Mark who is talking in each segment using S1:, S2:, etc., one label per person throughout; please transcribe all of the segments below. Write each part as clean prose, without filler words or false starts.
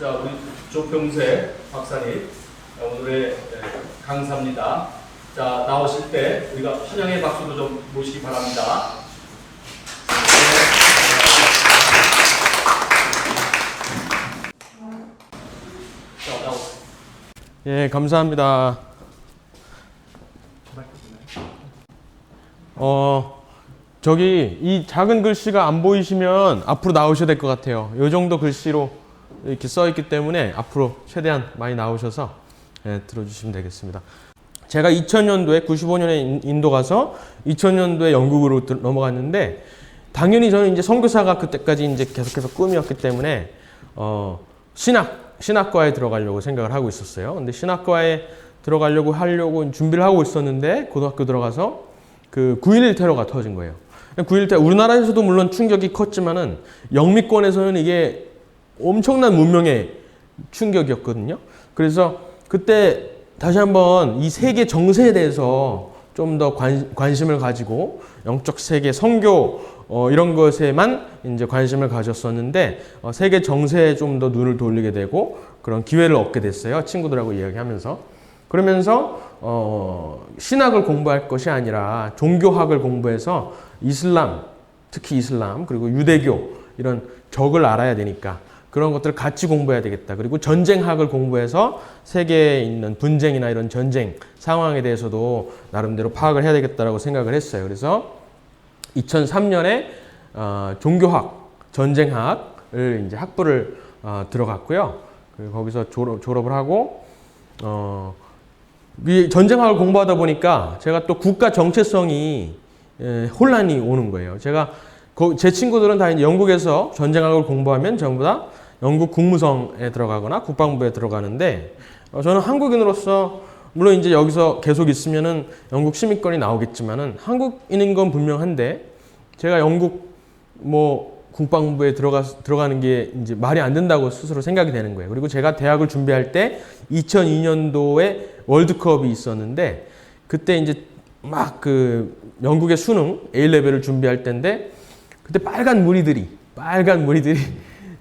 S1: 자, 우리 조평세 박사님 오늘의 강사입니다. 자, 나오실 때 우리가 환영의 박수도 좀 모시기 바랍니다. 자, 나오세요.
S2: 예, 감사합니다. 저기 이 작은 글씨가 안 보이시면 앞으로 나오셔야 될 것 같아요. 이 정도 글씨로 이렇게 써 있기 때문에 앞으로 최대한 많이 나오셔서 들어주시면 되겠습니다. 제가 2000년도에 95년에 인도 가서 2000년도에 영국으로 넘어갔는데 당연히 저는 이제 선교사가 그때까지 이제 계속해서 꿈이었기 때문에 신학과에 들어가려고 생각을 하고 있었어요. 근데 신학과에 들어가려고 준비를 하고 있었는데 고등학교 들어가서 그 9.11 테러가 터진 거예요. 9.11 테러, 우리나라에서도 물론 충격이 컸지만은 영미권에서는 이게 엄청난 문명의 충격이었거든요. 그래서 그때 다시 한번 이 세계 정세에 대해서 좀 더 관심을 가지고 영적 세계, 선교 이런 것에만 이제 관심을 가졌었는데 세계 정세에 좀 더 눈을 돌리게 되고 그런 기회를 얻게 됐어요. 친구들하고 이야기하면서. 그러면서 신학을 공부할 것이 아니라 종교학을 공부해서 이슬람, 특히 이슬람 그리고 유대교 이런 적을 알아야 되니까 그런 것들을 같이 공부해야 되겠다. 그리고 전쟁학을 공부해서 세계에 있는 분쟁이나 이런 전쟁 상황에 대해서도 나름대로 파악을 해야 되겠다라고 생각을 했어요. 그래서 2003년에 종교학, 전쟁학을 이제 학부를 들어갔고요. 그리고 거기서 졸업을 하고 이 전쟁학을 공부하다 보니까 제가 또 국가 정체성이 혼란이 오는 거예요. 제 친구들은 다 이제 영국에서 전쟁학을 공부하면 전부 다 영국 국무성에 들어가거나 국방부에 들어가는데 저는 한국인으로서 물론 이제 여기서 계속 있으면은 영국 시민권이 나오겠지만은 한국인인 건 분명한데 제가 영국 국방부에 들어가는 게 이제 말이 안 된다고 스스로 생각이 되는 거예요. 그리고 제가 대학을 준비할 때 2002년도에 월드컵이 있었는데 그때 이제 막 그 영국의 수능 A레벨을 준비할 때인데 그때 빨간 무리들이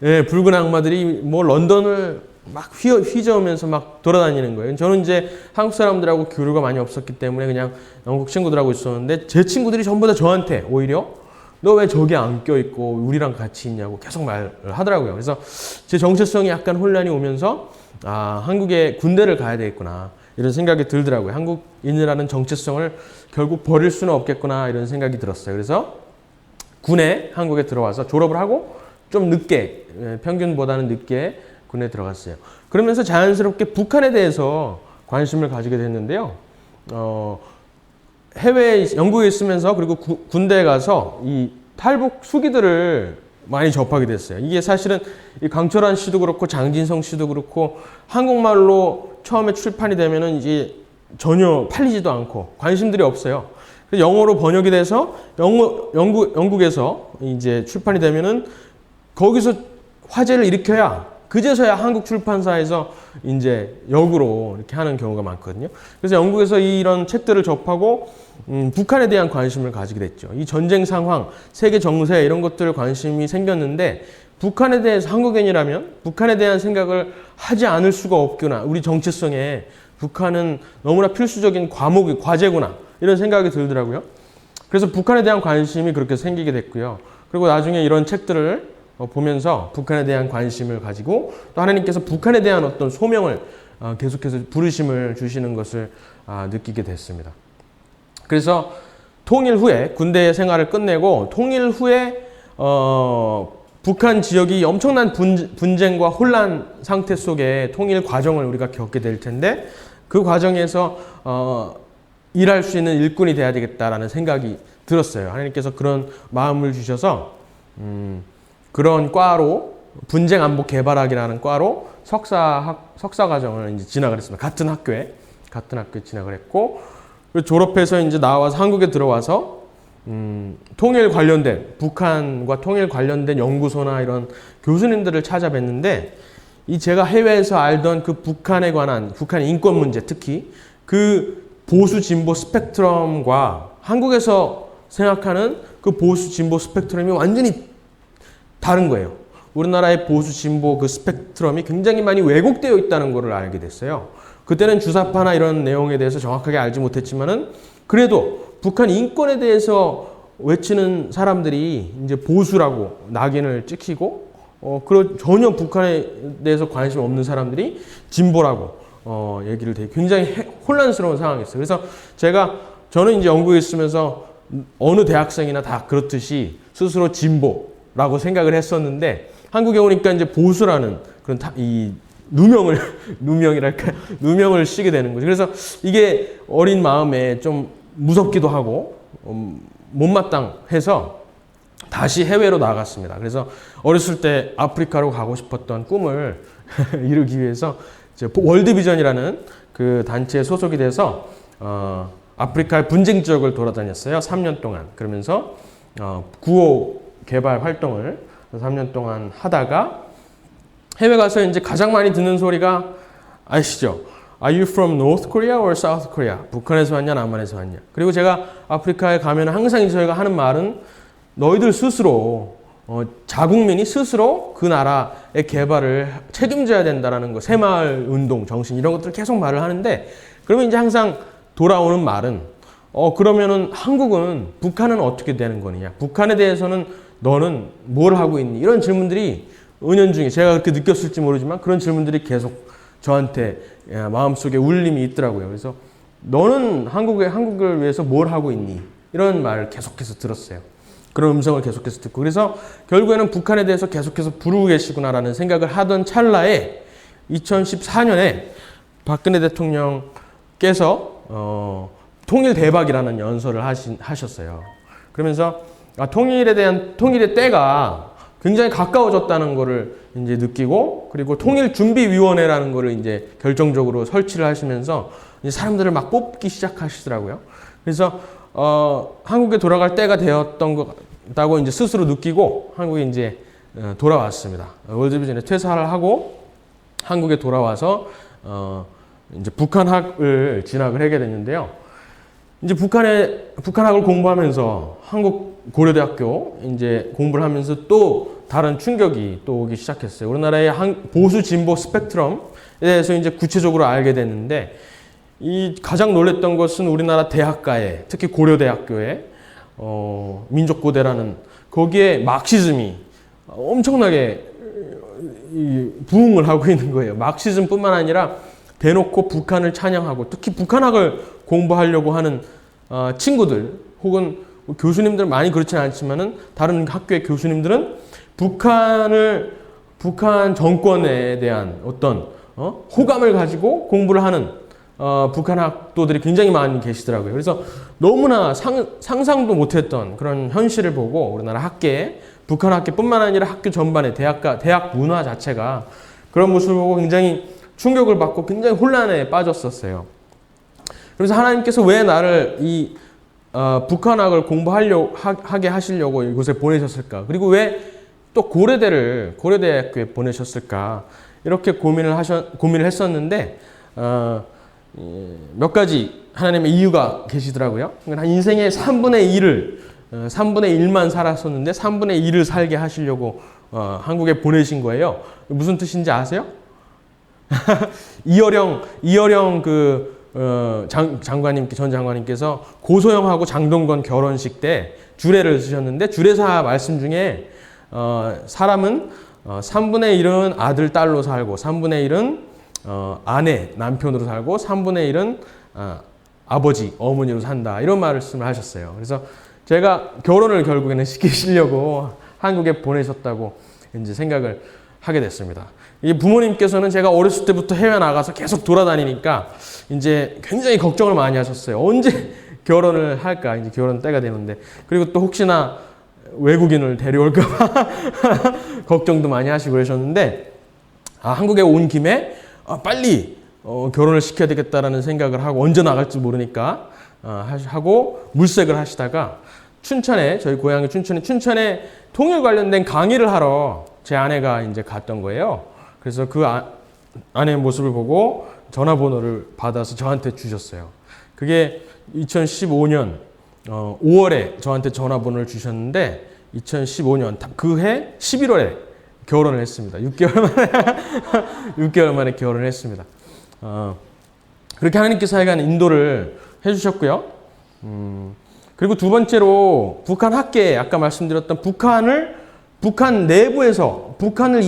S2: 예, 붉은 악마들이 런던을 막 휘저으면서 막 돌아다니는 거예요. 저는 이제 한국 사람들하고 교류가 많이 없었기 때문에 그냥 영국 친구들하고 있었는데 제 친구들이 전부 다 저한테 오히려 너 왜 저기 안 껴있고 우리랑 같이 있냐고 계속 말을 하더라고요. 그래서 제 정체성이 약간 혼란이 오면서 한국에 군대를 가야 되겠구나 이런 생각이 들더라고요. 한국인이라는 정체성을 결국 버릴 수는 없겠구나 이런 생각이 들었어요. 그래서 군에 한국에 들어와서 졸업을 하고 좀 늦게 평균보다는 늦게 군에 들어갔어요. 그러면서 자연스럽게 북한에 대해서 관심을 가지게 됐는데요. 해외에 영국에 있으면서 그리고 군대에 가서 이 탈북 수기들을 많이 접하게 됐어요. 이게 사실은 이 강철한 씨도 그렇고 장진성 씨도 그렇고 한국말로 처음에 출판이 되면은 이제 전혀 팔리지도 않고 관심들이 없어요. 그래서 영어로 번역이 돼서 영국에서 이제 출판이 되면은 거기서 화제를 일으켜야 그제서야 한국 출판사에서 이제 역으로 이렇게 하는 경우가 많거든요. 그래서 영국에서 이런 책들을 접하고 북한에 대한 관심을 가지게 됐죠. 이 전쟁 상황, 세계 정세 이런 것들 관심이 생겼는데 북한에 대해서 한국인이라면 북한에 대한 생각을 하지 않을 수가 없구나. 우리 정체성에 북한은 너무나 필수적인 과제구나. 이런 생각이 들더라고요. 그래서 북한에 대한 관심이 그렇게 생기게 됐고요. 그리고 나중에 이런 책들을 보면서 북한에 대한 관심을 가지고 또 하나님께서 북한에 대한 어떤 소명을 계속해서 부르심을 주시는 것을 느끼게 됐습니다. 그래서 통일 후에 군대 생활을 끝내고 통일 후에 북한 지역이 엄청난 분쟁과 혼란 상태 속에 통일 과정을 우리가 겪게 될 텐데 그 과정에서 일할 수 있는 일꾼이 돼야 되겠다라는 생각이 들었어요. 하나님께서 그런 마음을 주셔서 그런 과로 분쟁안보 개발학이라는 과로 석사 과정을 이제 진학을 했습니다. 같은 학교에 진학을 했고 졸업해서 이제 나와서 한국에 들어와서 통일 관련된 북한과 통일 관련된 연구소나 이런 교수님들을 찾아뵀는데 이 제가 해외에서 알던 그 북한에 관한 북한 인권 문제 특히 그 보수 진보 스펙트럼과 한국에서 생각하는 그 보수 진보 스펙트럼이 완전히 다른 거예요. 우리나라의 보수 진보 그 스펙트럼이 굉장히 많이 왜곡되어 있다는 것을 알게 됐어요. 그때는 주사파나 이런 내용에 대해서 정확하게 알지 못했지만은 그래도 북한 인권에 대해서 외치는 사람들이 이제 보수라고 낙인을 찍히고 전혀 북한에 대해서 관심 없는 사람들이 진보라고 얘기를 되게 굉장히 혼란스러운 상황이었어요. 그래서 저는 이제 영국에 있으면서 어느 대학생이나 다 그렇듯이 스스로 진보라고 생각을 했었는데 한국에 오니까 이제 보수라는 그런 이 누명을 쓰게 되는 거죠. 그래서 이게 어린 마음에 좀 무섭기도 하고 못마땅해서 다시 해외로 나갔습니다. 그래서 어렸을 때 아프리카로 가고 싶었던 꿈을 이루기 위해서 월드비전이라는 그 단체에 소속이 돼서 아프리카의 분쟁 지역을 돌아다녔어요. 3년 동안. 그러면서 구호 개발 활동을 3년 동안 하다가 해외 가서 이제 가장 많이 듣는 소리가 아시죠? Are you from North Korea or South Korea? 북한에서 왔냐, 남한에서 왔냐? 그리고 제가 아프리카에 가면 항상 저희가 하는 말은 너희들 스스로 자국민이 스스로 그 나라의 개발을 책임져야 된다라는 거, 새마을 운동 정신 이런 것들 계속 말을 하는데 그러면 이제 항상 돌아오는 말은 그러면은 한국은 북한은 어떻게 되는 거느냐? 북한에 대해서는 너는 뭘 하고 있니? 이런 질문들이 은연중에 제가 그렇게 느꼈을지 모르지만 그런 질문들이 계속 저한테 마음속에 울림이 있더라고요. 그래서 너는 한국을 위해서 뭘 하고 있니? 이런 말을 계속해서 들었어요. 그런 음성을 계속해서 듣고 그래서 결국에는 북한에 대해서 계속해서 부르고 계시구나라는 생각을 하던 찰나에 2014년에 박근혜 대통령께서 통일 대박이라는 연설을 하셨어요. 그러면서 통일의 때가 굉장히 가까워졌다는 것을 이제 느끼고 그리고 통일준비위원회라는 것을 이제 결정적으로 설치를 하시면서 이제 사람들을 막 뽑기 시작하시더라고요. 그래서 한국에 돌아갈 때가 되었던 것다고 이제 스스로 느끼고 한국에 이제 돌아왔습니다. 월드비전에 퇴사를 하고 한국에 돌아와서 이제 북한학을 진학을 하게 됐는데요. 이제 북한학을 공부하면서 한국 고려대학교 이제 공부를 하면서 또 다른 충격이 또 오기 시작했어요. 우리나라의 보수 진보 스펙트럼에 대해서 이제 구체적으로 알게 됐는데 이 가장 놀랬던 것은 우리나라 대학가에 특히 고려대학교에 민족고대라는 거기에 마크시즘이 엄청나게 부흥을 하고 있는 거예요. 마크시즘뿐만 아니라 대놓고 북한을 찬양하고 특히 북한학을 공부하려고 하는 친구들 혹은 교수님들 많이 그렇지는 않지만은 다른 학교의 교수님들은 북한 정권에 대한 어떤 호감을 가지고 공부를 하는 북한 학도들이 굉장히 많이 계시더라고요. 그래서 너무나 상상도 못했던 그런 현실을 보고 우리나라 학계에 북한 학계뿐만 아니라 학교 전반의 대학 문화 자체가 그런 모습을 보고 굉장히 충격을 받고 굉장히 혼란에 빠졌었어요. 그래서 하나님께서 왜 나를 이 북한학을 공부하게 하시려고 이곳에 보내셨을까? 그리고 왜 또 고려대학교에 보내셨을까? 이렇게 고민을 했었는데 몇 가지 하나님의 이유가 계시더라고요. 한 인생의 3분의 1만 살았었는데 3분의 1을 살게 하시려고 한국에 보내신 거예요. 무슨 뜻인지 아세요? 이어령 전 장관님께서 고소영하고 장동건 결혼식 때 주례를 쓰셨는데 주례사 말씀 중에 사람은 3분의 1은 아들, 딸로 살고 3분의 1은 아내, 남편으로 살고 3분의 1은 아버지, 어머니로 산다. 이런 말씀을 하셨어요. 그래서 제가 결혼을 결국에는 시키시려고 한국에 보내셨다고 이제 생각을 하게 됐습니다. 이 부모님께서는 제가 어렸을 때부터 해외 나가서 계속 돌아다니니까 이제 굉장히 걱정을 많이 하셨어요. 언제 결혼을 할까? 이제 결혼 때가 되는데. 그리고 또 혹시나 외국인을 데려올까봐 걱정도 많이 하시고 그러셨는데, 한국에 온 김에 빨리 결혼을 시켜야 되겠다라는 생각을 하고 언제 나갈지 모르니까 하고 물색을 하시다가 저희 고향이 춘천에 통일 관련된 강의를 하러 제 아내가 이제 갔던 거예요. 그래서 그 아내의 모습을 보고 전화번호를 받아서 저한테 주셨어요. 그게 2015년 5월에 저한테 전화번호를 주셨는데 2015년 그 해 11월에 결혼을 했습니다. 6개월 만에 6개월 만에 결혼을 했습니다. 그렇게 하나님께서 하여간 인도를 해주셨고요. 그리고 두 번째로 북한 학계, 아까 말씀드렸던 북한 내부에서 북한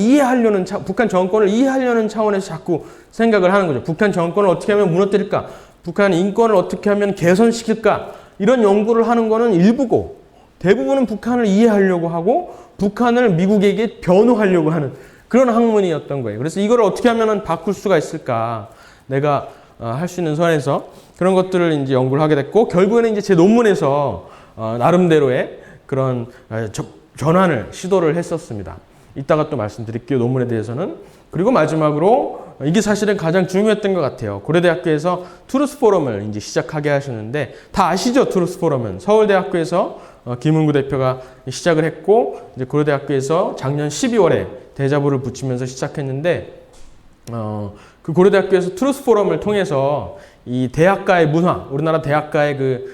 S2: 정권을 이해하려는 차원에서 자꾸 생각을 하는 거죠. 북한 정권을 어떻게 하면 무너뜨릴까? 북한 인권을 어떻게 하면 개선시킬까? 이런 연구를 하는 거는 일부고, 대부분은 북한을 이해하려고 하고 북한을 미국에게 변호하려고 하는 그런 학문이었던 거예요. 그래서 이걸 어떻게 하면 바꿀 수가 있을까? 내가 할 수 있는 선에서 그런 것들을 이제 연구를 하게 됐고, 결국에는 이제 제 논문에서 나름대로의 그런 전환을 시도를 했었습니다. 이따가 또 말씀드릴게요. 논문에 대해서는. 그리고 마지막으로 이게 사실은 가장 중요했던 것 같아요. 고려대학교에서 투루스 포럼을 이제 시작하게 하시는데, 다 아시죠? 투루스 포럼은 서울대학교에서 김은구 대표가 시작을 했고, 이제 고려대학교에서 작년 12월에 대자보를 붙이면서 시작했는데, 그 고려대학교에서 투루스 포럼을 통해서 이 대학가의 문화, 우리나라 대학가의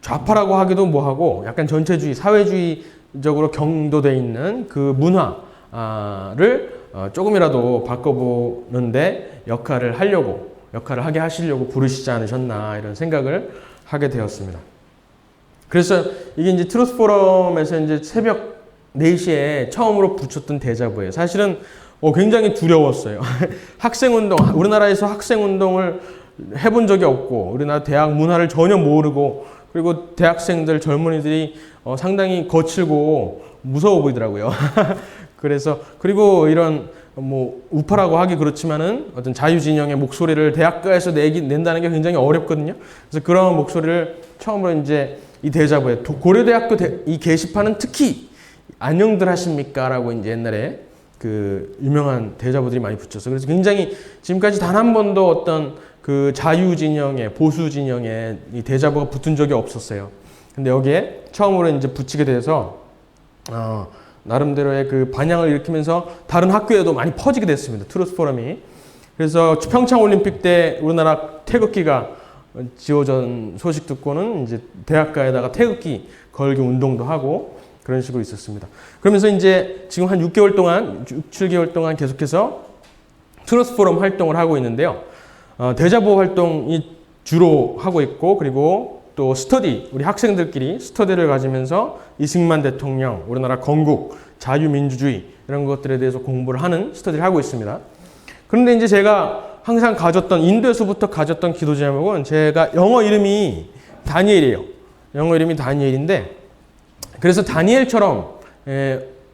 S2: 좌파라고 하기도 뭐하고 약간 전체주의, 사회주의적으로 경도돼 있는 그 문화를 조금이라도 바꿔보는데 역할을 하게 하시려고 부르시지 않으셨나, 이런 생각을 하게 되었습니다. 그래서 이게 이제 투루스 포럼에서 이제 새벽 4시에 처음으로 붙였던 대자보예요. 사실은 굉장히 두려웠어요. 학생운동, 우리나라에서 학생운동을 해본 적이 없고, 우리나라 대학 문화를 전혀 모르고, 그리고 대학생들, 젊은이들이 상당히 거칠고 무서워 보이더라고요. 그리고 이런 우파라고 하기 그렇지만은 어떤 자유진영의 목소리를 대학가에서 낸다는 게 굉장히 어렵거든요. 그래서 그런 목소리를 처음으로 이제 이 대자보에, 고려대학교 이 게시판은 특히 안녕들 하십니까? 라고 이제 옛날에 그 유명한 대자보들이 많이 붙였어요. 그래서 굉장히 지금까지 단 한 번도 어떤 그 자유진영의, 보수진영의 이 대자보가 붙은 적이 없었어요. 근데 여기에 처음으로 이제 붙이게 돼서, 나름대로의 그 반향을 일으키면서 다른 학교에도 많이 퍼지게 됐습니다. 투루스 포럼이. 그래서 평창 올림픽 때 우리나라 태극기가 지어진 소식 듣고는 이제 대학가에다가 태극기 걸기 운동도 하고 그런 식으로 있었습니다. 그러면서 이제 지금 한 6개월 동안, 6, 7개월 동안 계속해서 투루스 포럼 활동을 하고 있는데요. 대자보 활동이 주로 하고 있고, 그리고 또 스터디, 우리 학생들끼리 스터디를 가지면서 이승만 대통령, 우리나라 건국, 자유민주주의 이런 것들에 대해서 공부를 하는 스터디를 하고 있습니다. 그런데 이제 제가 항상 인도에서부터 가졌던 기도 제목은, 제가 영어 이름이 다니엘이에요. 영어 이름이 다니엘인데, 그래서 다니엘처럼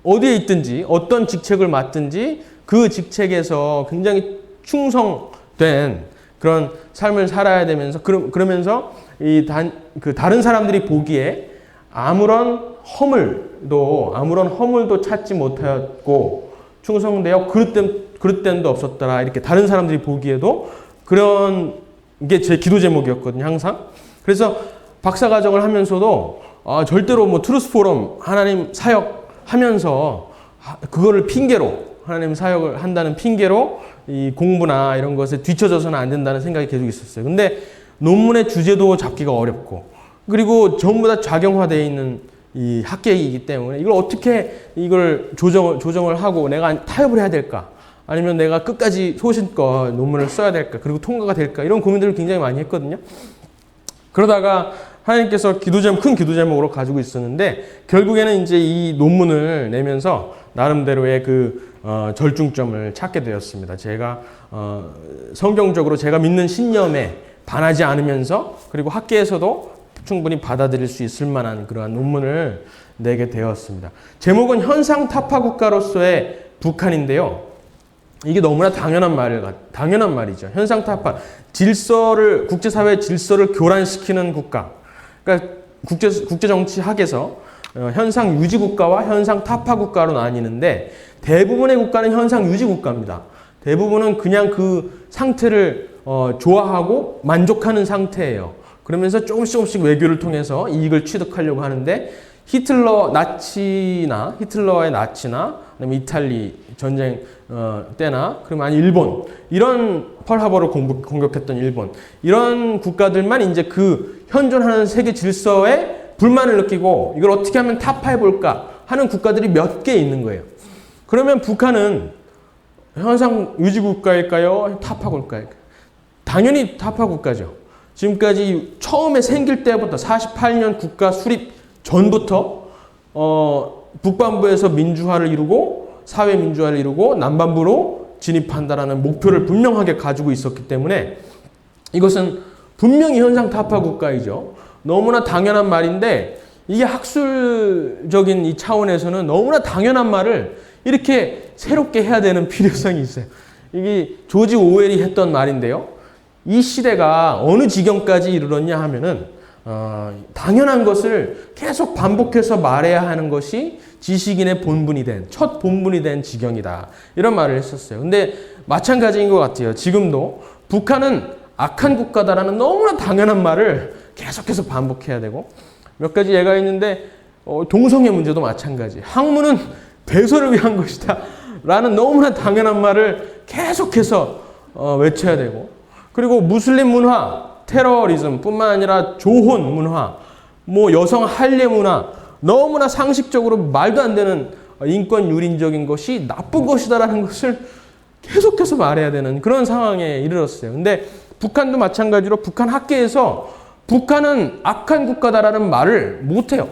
S2: 어디에 있든지 어떤 직책을 맡든지 그 직책에서 굉장히 충성된 그런 삶을 살아야 되면서, 그러면서 다른 사람들이 보기에 아무런 허물도 찾지 못하였고 충성되어 그릇됨도 없었더라, 이렇게 다른 사람들이 보기에도 그런 게 제 기도 제목이었거든요, 항상. 그래서 박사과정을 하면서도 절대로 투루스 포럼 하나님 사역 하면서 그거를 핑계로, 하나님 사역을 한다는 핑계로 이 공부나 이런 것에 뒤처져서는 안 된다는 생각이 계속 있었어요. 근데 논문의 주제도 잡기가 어렵고, 그리고 전부 다 작용화되어 있는 이 학계이기 때문에 이걸 어떻게 조정을 하고 내가 타협을 해야 될까? 아니면 내가 끝까지 소신껏 논문을 써야 될까? 그리고 통과가 될까? 이런 고민들을 굉장히 많이 했거든요. 그러다가 하나님께서 큰 기도 제목으로 가지고 있었는데, 결국에는 이제 이 논문을 내면서 나름대로의 절중점을 찾게 되었습니다. 제가 성경적으로 제가 믿는 신념에 반하지 않으면서, 그리고 학계에서도 충분히 받아들일 수 있을 만한 그러한 논문을 내게 되었습니다. 제목은 현상 타파 국가로서의 북한인데요. 이게 너무나 당연한 말이죠. 현상 타파, 국제사회의 질서를 교란시키는 국가. 그러니까 국제정치학에서 현상 유지 국가와 현상 타파 국가로 나뉘는데, 대부분의 국가는 현상 유지 국가입니다. 대부분은 그냥 그 상태를 좋아하고 만족하는 상태예요. 그러면서 조금씩 외교를 통해서 이익을 취득하려고 하는데, 히틀러의 나치나 아니면 이탈리 전쟁 때나, 그러면 일본, 이런 펄하버를 공격했던 일본, 이런 국가들만 이제 그 현존하는 세계 질서에 불만을 느끼고 이걸 어떻게 하면 타파해 볼까 하는 국가들이 몇 개 있는 거예요. 그러면 북한은 현상 유지 국가일까요? 타파 국가일까요? 당연히 타파 국가죠. 지금까지 처음에 생길 때부터 48년 국가 수립 전부터 북반부에서 민주화를 이루고 사회 민주화를 이루고 남반부로 진입한다라는 목표를 분명하게 가지고 있었기 때문에 이것은 분명히 현상 타파 국가이죠. 너무나 당연한 말인데 이게 학술적인 이 차원에서는 너무나 당연한 말을 이렇게 새롭게 해야 되는 필요성이 있어요. 이게 조지 오웰이 했던 말인데요. 이 시대가 어느 지경까지 이르렀냐 하면은 당연한 것을 계속 반복해서 말해야 하는 것이 지식인의 본분이 된, 첫 본분이 된 지경이다. 이런 말을 했었어요. 근데 마찬가지인 것 같아요. 지금도 북한은 악한 국가다라는 너무나 당연한 말을 계속해서 반복해야 되고 몇 가지 예가 있는데 동성애 문제도 마찬가지. 학문은 배설을 위한 것이다. 라는 너무나 당연한 말을 계속해서 외쳐야 되고 그리고 무슬림 문화, 테러리즘 뿐만 아니라 조혼 문화, 뭐 여성 할례 문화 너무나 상식적으로 말도 안 되는 인권 유린적인 것이 나쁜 것이다라는 것을 계속해서 말해야 되는 그런 상황에 이르렀어요. 근데 북한도 마찬가지로 북한 학계에서 북한은 악한 국가다라는 말을 못해요.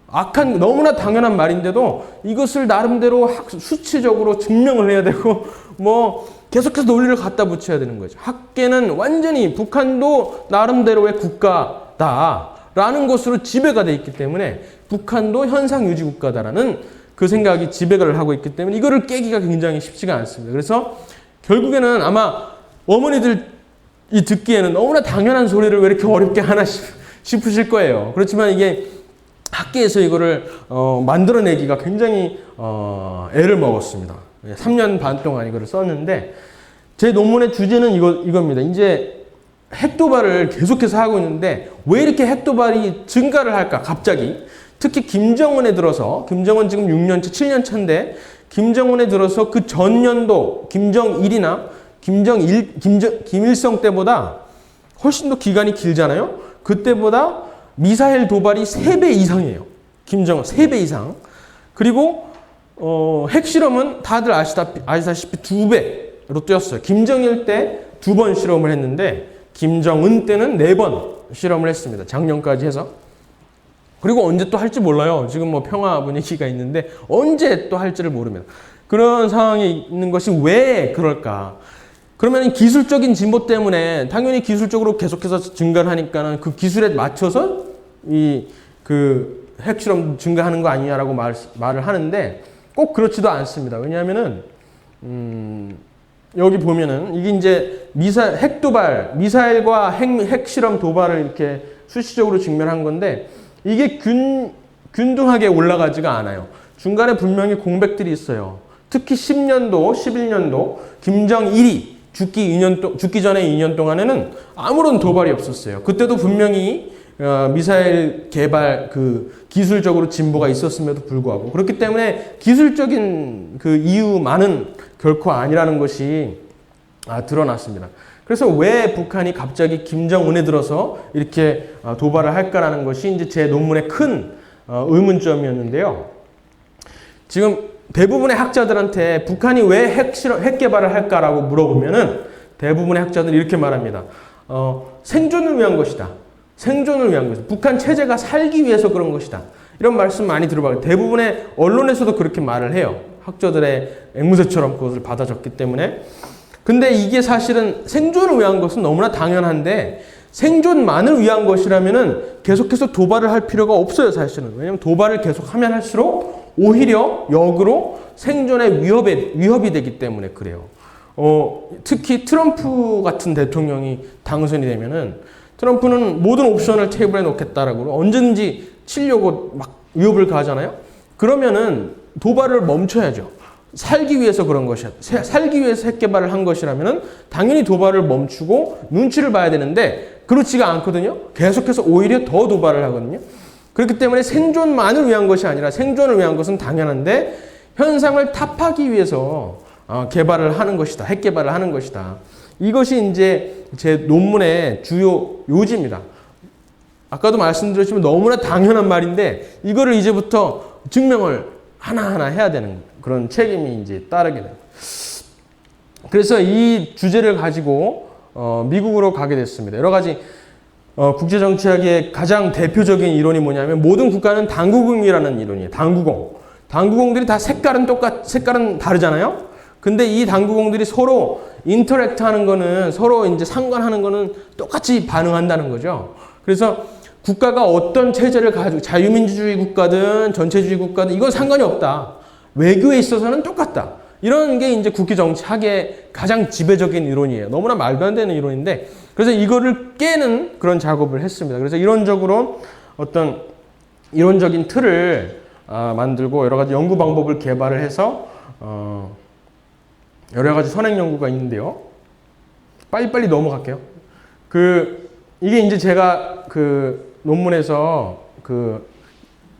S2: 악한 너무나 당연한 말인데도 이것을 나름대로 수치적으로 증명을 해야 되고 뭐 계속해서 논리를 갖다 붙여야 되는 거죠. 학계는 완전히 북한도 나름대로의 국가다라는 것으로 지배가 돼 있기 때문에 북한도 현상 유지 국가다라는 그 생각이 지배를 하고 있기 때문에 이거를 깨기가 굉장히 쉽지가 않습니다. 그래서 결국에는 아마 어머니들이 듣기에는 너무나 당연한 소리를 왜 이렇게 어렵게 하나 싶으실 거예요. 그렇지만 이게 학계에서 이거를 만들어내기가 굉장히 애를 먹었습니다. 3년 반 동안 이거를 썼는데 제 논문의 주제는 이겁니다. 이제 핵도발을 계속해서 하고 있는데 왜 이렇게 핵도발이 증가를 할까? 갑자기 특히 김정은에 들어서 김정은 지금 6년차, 7년차인데 김정은에 들어서 그 전년도 김정일이나 김일성 때보다 훨씬 더 기간이 길잖아요. 그때보다 미사일 도발이 3배 이상이에요. 김정은 3배 이상. 그리고 핵실험은 다들 아시다시피 2배로 뛰었어요. 김정일 때 2번 실험을 했는데 김정은 때는 4번 실험을 했습니다. 작년까지 해서. 그리고 언제 또 할지 몰라요. 지금 뭐 평화 분위기가 있는데 언제 또 할지를 모릅니다. 그런 상황에 있는 것이 왜 그럴까? 그러면 기술적인 진보 때문에 당연히 기술적으로 계속해서 증가를 하니까는 그 기술에 맞춰서 그 핵실험 증가하는 거 아니냐라고 말을 하는데 꼭 그렇지도 않습니다. 왜냐하면은 여기 보면은 이게 이제 핵도발, 미사일과 핵실험 도발을 이렇게 수시적으로 직면한 건데 이게 균등하게 올라가지가 않아요. 중간에 분명히 공백들이 있어요. 특히 10년도, 11년도 김정일이 죽기 전에 2년 동안에는 아무런 도발이 없었어요. 그때도 분명히 미사일 개발 기술적으로 진보가 있었음에도 불구하고 그렇기 때문에 기술적인 그 이유만은 결코 아니라는 것이 드러났습니다. 그래서 왜 북한이 갑자기 김정은에 들어서 이렇게 도발을 할까라는 것이 이제 제 논문의 큰 의문점이었는데요. 지금 대부분의 학자들한테 북한이 왜 핵 개발을 할까라고 물어보면은 대부분의 학자들이 이렇게 말합니다. 생존을 위한 것이다. 생존을 위한 것이다. 북한 체제가 살기 위해서 그런 것이다. 이런 말씀 많이 들어봐요. 대부분의 언론에서도 그렇게 말을 해요. 학자들의 앵무새처럼 그것을 받아 적기 때문에. 근데 이게 사실은 생존을 위한 것은 너무나 당연한데 생존만을 위한 것이라면은 계속해서 도발을 할 필요가 없어요, 사실은. 왜냐하면 도발을 계속하면 할수록 오히려 역으로 생존의 위협이 되기 때문에 그래요. 특히 트럼프 같은 대통령이 당선이 되면은 트럼프는 모든 옵션을 테이블에 놓겠다라고 언제든지 치려고 막 위협을 가하잖아요. 그러면은 도발을 멈춰야죠. 살기 위해서 그런 것이야. 살기 위해서 핵 개발을 한 것이라면은 당연히 도발을 멈추고 눈치를 봐야 되는데 그렇지가 않거든요. 계속해서 오히려 더 도발을 하거든요. 그렇기 때문에 생존만을 위한 것이 아니라 생존을 위한 것은 당연한데 현상을 타파하기 위해서 개발을 하는 것이다. 핵 개발을 하는 것이다. 이것이 이제 제 논문의 주요 요지입니다. 아까도 말씀드렸지만 너무나 당연한 말인데 이거를 이제부터 증명을 하나하나 해야 되는 그런 책임이 이제 따르게 됩니다. 그래서 이 주제를 가지고 미국으로 가게 됐습니다. 여러 가지 국제정치학의 가장 대표적인 이론이 뭐냐면 모든 국가는 당구공이라는 이론이에요. 당구공. 당구공들이 다 색깔은 다르잖아요. 근데 이 당구공들이 서로 인터랙트 하는 거는 서로 이제 상관하는 거는 똑같이 반응한다는 거죠. 그래서 국가가 어떤 체제를 가지고 자유민주주의 국가든 전체주의 국가든 이건 상관이 없다. 외교에 있어서는 똑같다. 이런 게 이제 국제정치학의 가장 지배적인 이론이에요. 너무나 말도 안 되는 이론인데 그래서 이거를 깨는 그런 작업을 했습니다. 그래서 이론적으로 어떤 이론적인 틀을 만들고 여러 가지 연구 방법을 개발을 해서 여러 가지 선행 연구가 있는데요. 빨리빨리 넘어갈게요. 이게 이제 제가 논문에서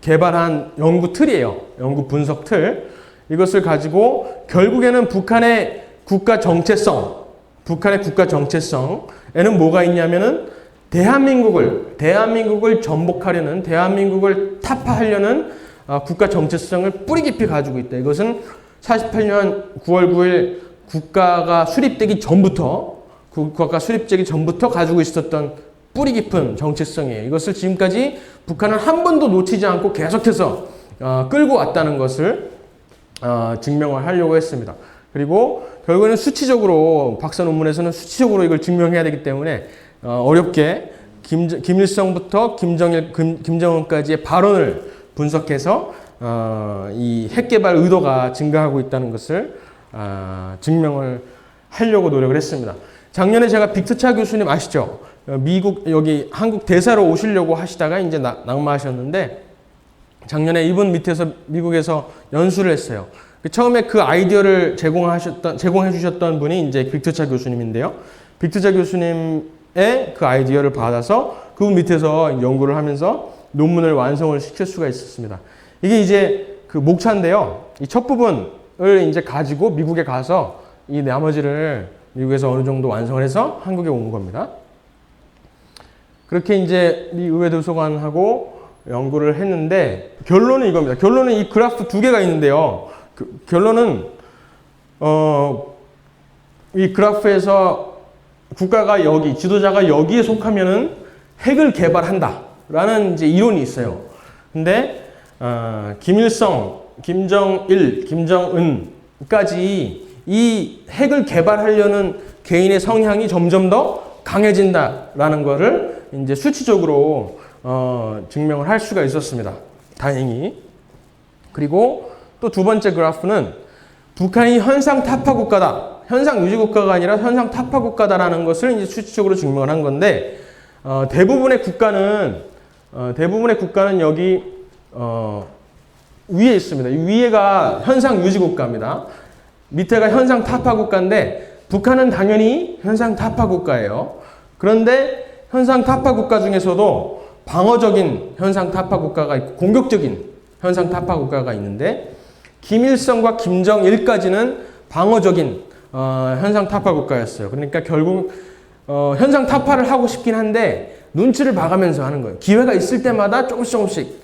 S2: 개발한 연구 틀이에요. 연구 분석 틀. 이것을 가지고 결국에는 북한의 국가 정체성에는 뭐가 있냐면은 대한민국을 전복하려는, 대한민국을 타파하려는 국가 정체성을 뿌리 깊이 가지고 있다. 이것은 48년 9월 9일 국가가 수립되기 전부터 가지고 있었던 뿌리 깊은 정체성이에요. 이것을 지금까지 북한은 한 번도 놓치지 않고 계속해서 끌고 왔다는 것을 증명을 하려고 했습니다. 그리고 결국에는 수치적으로 박사 논문에서는 수치적으로 이걸 증명해야 되기 때문에 어렵게 김일성부터 김정은까지의 발언을 분석해서 이 핵개발 의도가 증가하고 있다는 것을 증명을 하려고 노력을 했습니다. 작년에 제가 빅트차 교수님 아시죠? 여기 한국 대사로 오시려고 하시다가 이제 낙마하셨는데 작년에 이분 밑에서 미국에서 연수를 했어요. 처음에 그 아이디어를 제공해 주셨던 분이 이제 빅트차 교수님인데요. 빅트차 교수님의 그 아이디어를 받아서 그분 밑에서 연구를 하면서 논문을 완성을 시킬 수가 있었습니다. 이게 이제 그 목차인데요. 이 첫 부분을 이제 가지고 미국에 가서 이 나머지를 미국에서 어느 정도 완성을 해서 한국에 온 겁니다. 그렇게 이제 미 의회 도서관하고 연구를 했는데 결론은 이겁니다. 결론은 이 그래프 두 개가 있는데요. 결론은 이 그래프에서 국가가 지도자가 여기에 속하면은 핵을 개발한다라는 이제 이론이 있어요. 근데 김일성, 김정일, 김정은까지 이 핵을 개발하려는 개인의 성향이 점점 더 강해진다라는 거를 이제 수치적으로 증명을 할 수가 있었습니다. 다행히. 그리고 또 두 번째 그래프는 북한이 현상 타파 국가다. 현상 유지 국가가 아니라 현상 타파 국가다라는 것을 이제 수치적으로 증명을 한 건데 대부분의 국가는 여기 위에 있습니다. 이 위에가 현상 유지 국가입니다. 밑에가 현상 타파 국가인데 북한은 당연히 현상 타파 국가예요. 그런데 현상 타파 국가 중에서도 방어적인 현상 타파 국가가 있고 공격적인 현상 타파 국가가 있는데 김일성과 김정일까지는 방어적인 현상 타파 국가였어요. 그러니까 결국 현상 타파를 하고 싶긴 한데 눈치를 봐가면서 하는 거예요. 기회가 있을 때마다 조금씩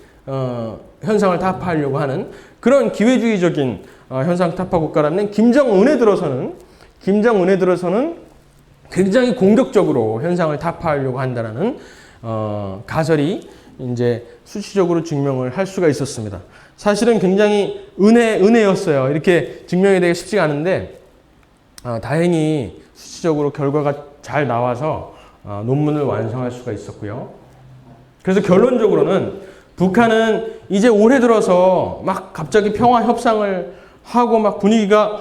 S2: 현상을 타파하려고 하는 그런 기회주의적인 현상 타파 국가라면 김정은에 들어서는 굉장히 공격적으로 현상을 타파하려고 한다는 가설이 이제 수치적으로 증명을 할 수가 있었습니다. 사실은 굉장히 은혜였어요. 이렇게 증명이 되기 쉽지가 않은데 다행히 수치적으로 결과가 잘 나와서 논문을 완성할 수가 있었고요. 그래서 결론적으로는 북한은 이제 올해 들어서 막 갑자기 평화 협상을 하고 막 분위기가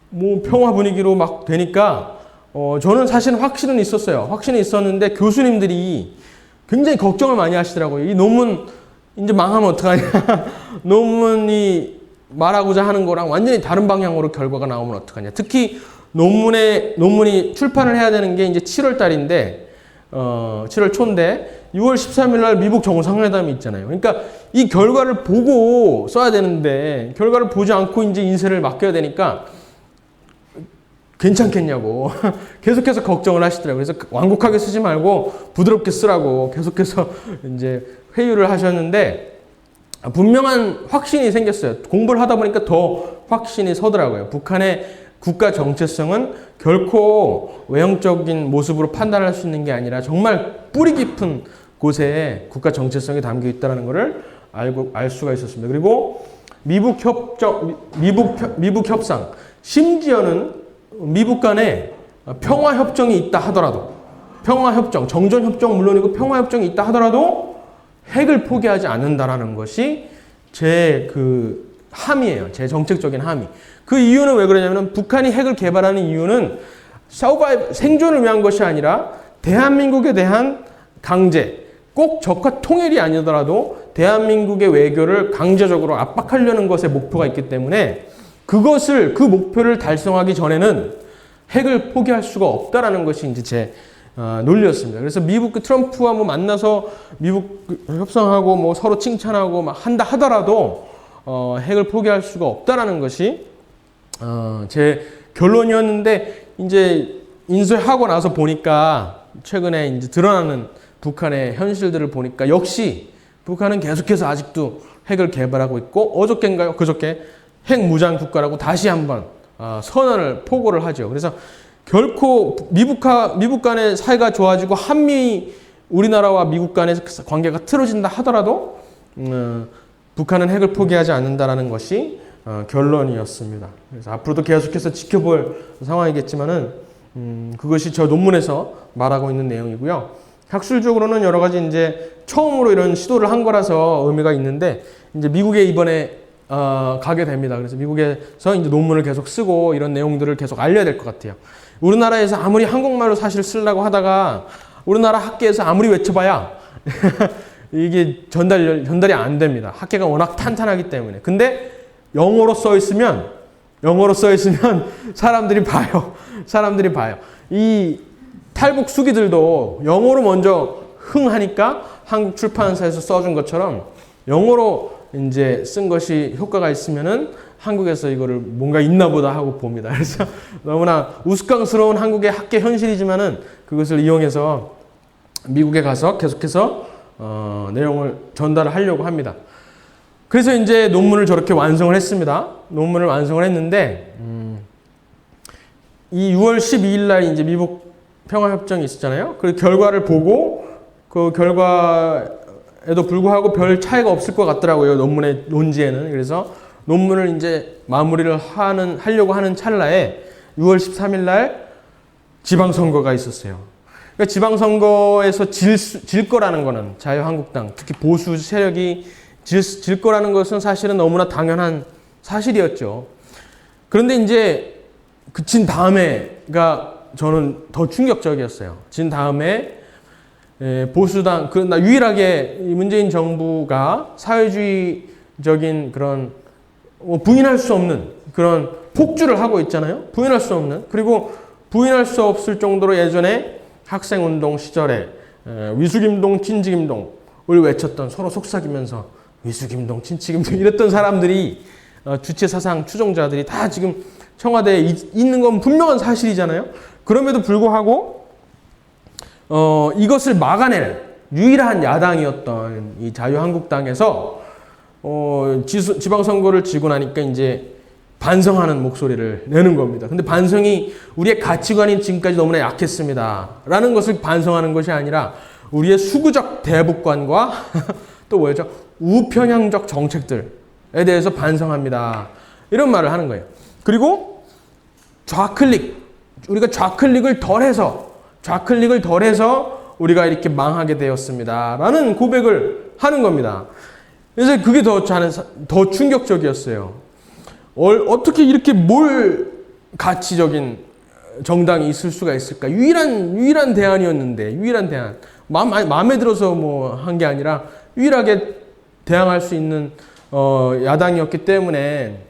S2: 뭐 평화 분위기로 막 되니까 저는 사실 확신은 있었어요. 확신이 있었는데 교수님들이 굉장히 걱정을 많이 하시더라고요. 이 논문 이제 망하면 어떡하냐. 논문이 말하고자 하는 거랑 완전히 다른 방향으로 결과가 나오면 어떡하냐. 특히 논문이 출판을 해야 되는 게 이제 7월 달인데 7월 초인데 6월 13일 날 미국 정상회담이 있잖아요. 그러니까 이 결과를 보고 써야 되는데 결과를 보지 않고 이제 인쇄를 맡겨야 되니까 괜찮겠냐고 계속해서 걱정을 하시더라고요. 그래서 완곡하게 쓰지 말고 부드럽게 쓰라고 계속해서 이제 회유를 하셨는데 분명한 확신이 생겼어요. 공부를 하다 보니까 더 확신이 서더라고요. 북한의 국가 정체성은 결코 외형적인 모습으로 판단할 수 있는 게 아니라 정말 뿌리 깊은 곳에 국가 정체성이 담겨 있다는 것을 알 수가 있었습니다. 그리고 미북 협상, 심지어는 미북 간에 평화 협정이 있다 하더라도, 평화 협정, 정전 협정 물론이고 평화 협정이 있다 하더라도 핵을 포기하지 않는다라는 것이 제 함의예요. 제 정책적인 함의. 그 이유는 왜 그러냐면 북한이 핵을 개발하는 이유는 생존을 위한 것이 아니라 대한민국에 대한 강제, 꼭 적화 통일이 아니더라도 대한민국의 외교를 강제적으로 압박하려는 것에 목표가 있기 때문에 그 목표를 달성하기 전에는 핵을 포기할 수가 없다라는 것이 이제 제 논리였습니다. 그래서 미국 트럼프와 뭐 만나서 미국 협상하고 뭐 서로 칭찬하고 막 한다 하더라도 핵을 포기할 수가 없다라는 것이 제 결론이었는데 이제 인수하고 나서 보니까 최근에 이제 드러나는 북한의 현실들을 보니까 역시 북한은 계속해서 아직도 핵을 개발하고 있고 어저께인가요? 그저께 핵 무장 국가라고 다시 한번 선언을 포고를 하죠. 그래서 결코 미국 간의 사이가 좋아지고 우리나라와 미국 간의 관계가 틀어진다 하더라도 북한은 핵을 포기하지 않는다라는 것이 결론이었습니다. 그래서 앞으로도 계속해서 지켜볼 상황이겠지만은 그것이 저 논문에서 말하고 있는 내용이고요. 학술적으로는 여러 가지 이제 처음으로 이런 시도를 한 거라서 의미가 있는데 이제 미국에 이번에 가게 됩니다. 그래서 미국에서 이제 논문을 계속 쓰고 이런 내용들을 계속 알려야 될 것 같아요. 우리나라에서 아무리 한국말로 사실 쓰려고 하다가 우리나라 학계에서 아무리 외쳐봐야 이게 전달이 안 됩니다. 학계가 워낙 탄탄하기 때문에. 근데 영어로 써 있으면 사람들이 봐요. 이 탈북 수기들도 영어로 먼저 흥하니까 한국 출판사에서 써준 것처럼 영어로 이제 쓴 것이 효과가 있으면은 한국에서 이거를 뭔가 있나 보다 하고 봅니다. 그래서 너무나 우스꽝스러운 한국의 학계 현실이지만은 그것을 이용해서 미국에 가서 계속해서 내용을 전달을 하려고 합니다. 그래서 이제 논문을 저렇게 완성을 했습니다. 논문을 완성을 했는데 이 6월 12일 날 이제 미국 평화협정이 있었잖아요. 그 결과를 보고 그 결과에도 불구하고 별 차이가 없을 것 같더라고요. 논문의 논지에는. 그래서 논문을 이제 마무리를 하려고 하는 찰나에 6월 13일 날 지방선거가 있었어요. 그러니까 지방선거에서 질 거라는 거는 자유한국당, 특히 보수 세력이 질 거라는 것은 사실은 너무나 당연한 사실이었죠. 그런데 이제 그친 다음에가 저는 더 충격적이었어요. 진 다음에 보수당, 유일하게 문재인 정부가 사회주의적인 그런 부인할 수 없는 그런 폭주를 하고 있잖아요. 부인할 수 없는. 그리고 부인할 수 없을 정도로 예전에 학생운동 시절에 위수김동, 친지김동을 외쳤던 서로 속삭이면서 위수김동, 친지김동 이랬던 사람들이 주체사상 추종자들이 다 지금 청와대에 있는 건 분명한 사실이잖아요. 그럼에도 불구하고 이것을 막아낼 유일한 야당이었던 이 자유한국당에서 지방선거를 지고 나니까 이제 반성하는 목소리를 내는 겁니다. 근데 반성이 우리의 가치관이 지금까지 너무나 약했습니다. 라는 것을 반성하는 것이 아니라 우리의 수구적 대북관과 또 뭐였죠? 우편향적 정책들에 대해서 반성합니다. 이런 말을 하는 거예요. 그리고 우리가 좌클릭을 덜해서 우리가 이렇게 망하게 되었습니다. 라는 고백을 하는 겁니다. 그래서 그게 더 충격적이었어요. 어떻게 이렇게 가치적인 정당이 있을 수가 있을까? 유일한 대안이었는데, 유일한 대안. 마음에 들어서 뭐 한 게 아니라 유일하게 대항할 수 있는 야당이었기 때문에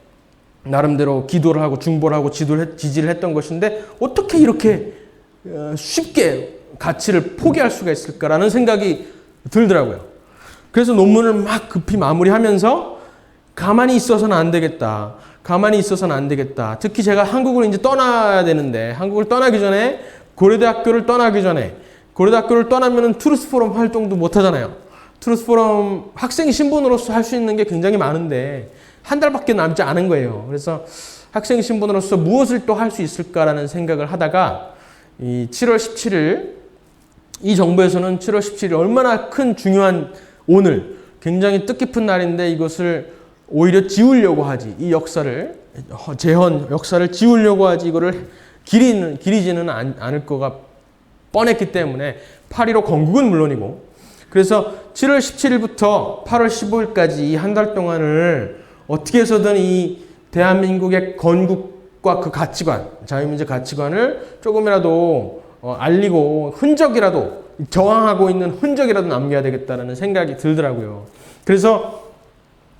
S2: 나름대로 기도를 하고 중보를 하고 지지를 했던 것인데 어떻게 이렇게 쉽게 가치를 포기할 수가 있을까라는 생각이 들더라고요. 그래서 논문을 막 급히 마무리하면서 가만히 있어서는 안 되겠다. 특히 제가 한국을 이제 떠나야 되는데 한국을 떠나기 전에 고려대학교를 떠나면은 트루스 포럼 활동도 못 하잖아요. 트루스 포럼 학생 신분으로서 할 수 있는 게 굉장히 많은데 한 달밖에 남지 않은 거예요. 그래서 학생 신분으로서 무엇을 또 할 수 있을까라는 생각을 하다가 이 7월 17일 이 정부에서는 7월 17일 얼마나 큰 중요한 오늘 굉장히 뜻깊은 날인데 이것을 오히려 지우려고 하지. 이 역사를 재헌 역사를 지우려고 하지 이거를 기리지는 않을 거가 뻔했기 때문에 8.15 건국은 물론이고 그래서 7월 17일부터 8월 15일까지 이 한 달 동안을 어떻게 해서든 이 대한민국의 건국과 그 가치관, 자유민주 가치관을 조금이라도 알리고 흔적이라도 저항하고 있는 흔적이라도 남겨야 되겠다는 생각이 들더라고요. 그래서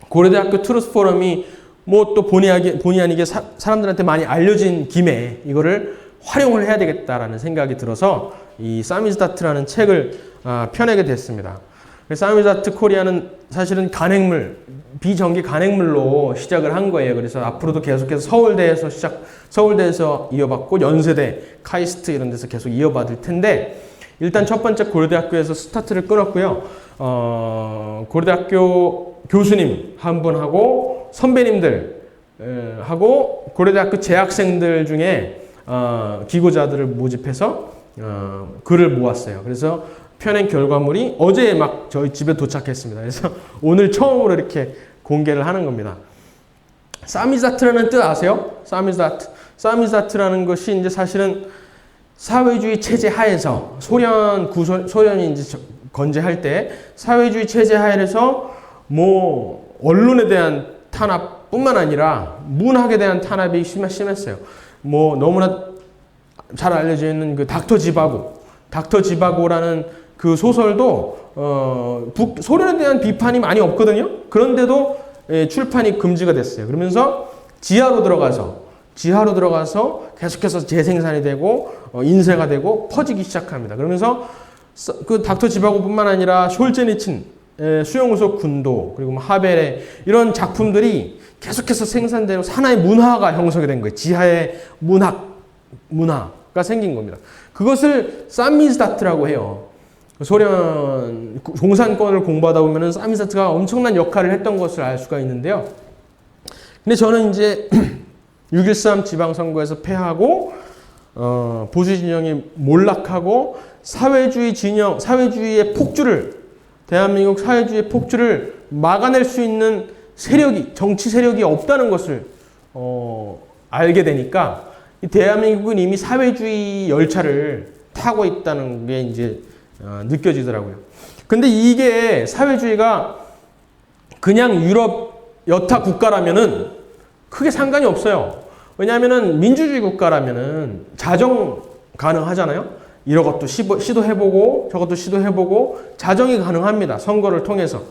S2: 고려대학교 트루스 포럼이 뭐 또 본의 아니게 사람들한테 많이 알려진 김에 이거를 활용을 해야 되겠다라는 생각이 들어서 이 사미즈다트라는 책을 펴내게 됐습니다. 사미즈다트 코리아는 사실은 비정기 간행물로 시작을 한 거예요. 그래서 앞으로도 계속해서 서울대에서 이어받고 연세대, 카이스트 이런 데서 계속 이어받을 텐데 일단 첫 번째 고려대학교에서 스타트를 끊었고요. 고려대학교 교수님 한 분하고 선배님들 하고 고려대학교 재학생들 중에 기고자들을 모집해서 글을 모았어요. 그래서 펴낸 결과물이 어제 막 저희 집에 도착했습니다. 그래서 오늘 처음으로 이렇게 공개를 하는 겁니다. 사미즈다트라는 뜻 아세요? 사미즈다트라는 것이 이제 사실은 사회주의 체제 하에서 소련이 이제 건재할 때 사회주의 체제 하에서 뭐 언론에 대한 탄압뿐만 아니라 문학에 대한 탄압이 심했어요. 뭐 너무나 잘 알려져 있는 그 닥터 지바고라는 그 소설도 소련에 대한 비판이 많이 없거든요. 그런데도 출판이 금지가 됐어요. 그러면서 지하로 들어가서 계속해서 재생산이 되고 인쇄가 되고 퍼지기 시작합니다. 그러면서 그 닥터 지바고뿐만 아니라 숄제니친 수용소 군도 그리고 뭐 하벨의 이런 작품들이 계속해서 생산되고 하나의 문화가 형성이 된 거예요. 지하의 문화가 생긴 겁니다. 그것을 사미즈다트라고 해요. 소련 공산권을 공부하다 보면은 사미즈다트가 엄청난 역할을 했던 것을 알 수가 있는데요. 근데 저는 이제 6.13 지방선거에서 패하고 보수 진영이 몰락하고 사회주의의 폭주를 대한민국 사회주의의 폭주를 막아낼 수 있는 정치 세력이 없다는 것을 알게 되니까 대한민국은 이미 사회주의 열차를 타고 있다는 게 이제 느껴지더라고요. 근데 이게 사회주의가 그냥 유럽 여타 국가라면은 크게 상관이 없어요. 왜냐하면은 민주주의 국가라면은 자정 가능하잖아요. 이런 것도 시도해보고 저것도 시도해보고 자정이 가능합니다. 선거를 통해서.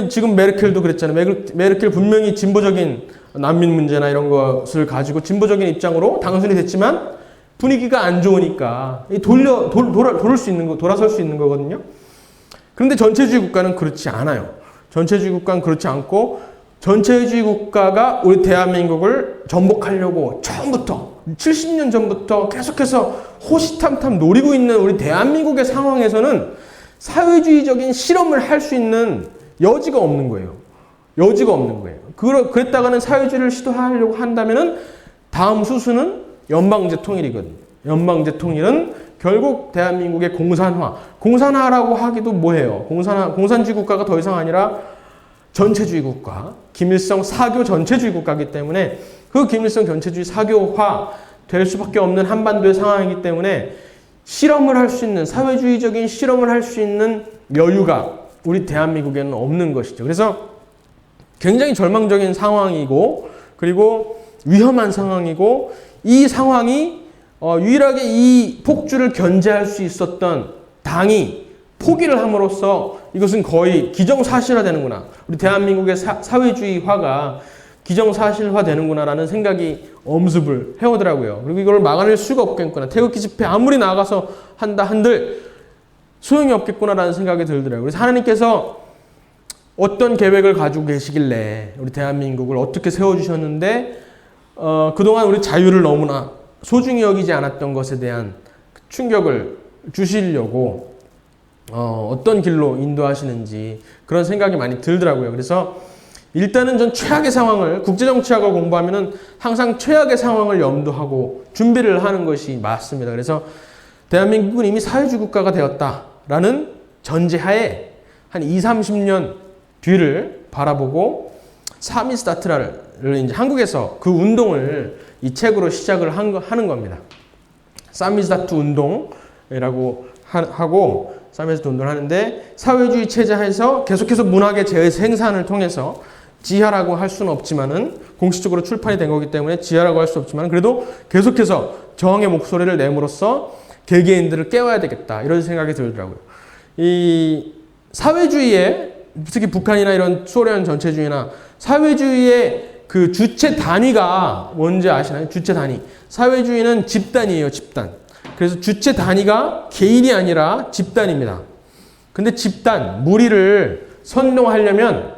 S2: 지금 메르켈도 그랬잖아요. 메르켈 분명히 진보적인 난민 문제나 이런 것을 가지고 진보적인 입장으로 당선이 됐지만 분위기가 안 좋으니까 돌아설 수 있는 거거든요. 그런데 전체주의 국가는 그렇지 않아요. 전체주의 국가는 그렇지 않고 전체주의 국가가 우리 대한민국을 전복하려고 처음부터 70년 전부터 계속해서 호시탐탐 노리고 있는 우리 대한민국의 상황에서는 사회주의적인 실험을 할 수 있는 여지가 없는 거예요. 그랬다가는 사회주의를 시도하려고 한다면은 다음 수순은 연방제 통일이거든요. 연방제 통일은 결국 대한민국의 공산화라고 하기도 뭐해요. 공산주의 국가가 더 이상 아니라 전체주의 국가, 김일성 사교 전체주의 국가이기 때문에 그 김일성 전체주의 사교화 될 수밖에 없는 한반도의 상황이기 때문에 실험을 할 수 있는 사회주의적인 실험을 할 수 있는 여유가 우리 대한민국에는 없는 것이죠. 그래서 굉장히 절망적인 상황이고 그리고 위험한 상황이고 이 상황이 유일하게 이 폭주를 견제할 수 있었던 당이 포기를 함으로써 이것은 거의 기정사실화되는구나. 우리 대한민국의 사회주의화가 기정사실화되는구나라는 생각이 엄습을 해오더라고요. 그리고 이걸 막아낼 수가 없겠구나. 태극기 집회 아무리 나가서 한다 한들 소용이 없겠구나라는 생각이 들더라고요. 그래서 하나님께서 어떤 계획을 가지고 계시길래 우리 대한민국을 어떻게 세워주셨는데 그동안 우리 자유를 너무나 소중히 여기지 않았던 것에 대한 충격을 주시려고 어떤 길로 인도하시는지 그런 생각이 많이 들더라고요. 그래서 일단은 전 최악의 상황을 국제정치학을 공부하면은 항상 최악의 상황을 염두하고 준비를 하는 것이 맞습니다. 그래서 대한민국은 이미 사회주의 국가가 되었다라는 전제하에 한 30년 뒤를 바라보고 사미스다트를 이제 한국에서 그 운동을 이 책으로 시작을 하는 겁니다. 사미스다트 운동이라고 하고 사미스다트 운동을 하는데 사회주의 체제에서 계속해서 문학의 재생산을 통해서 지하라고 할 수는 없지만은 공식적으로 출판이 된 거기 때문에 지하라고 할 수 없지만 그래도 계속해서 저항의 목소리를 내므로써 개개인들을 깨워야 되겠다 이런 생각이 들더라고요. 이 사회주의의 특히 북한이나 이런 소련 전체주의나 사회주의의 그 주체 단위가 뭔지 아시나요? 주체 단위. 사회주의는 집단이에요, 집단. 그래서 주체 단위가 개인이 아니라 집단입니다. 근데 집단, 무리를 선동하려면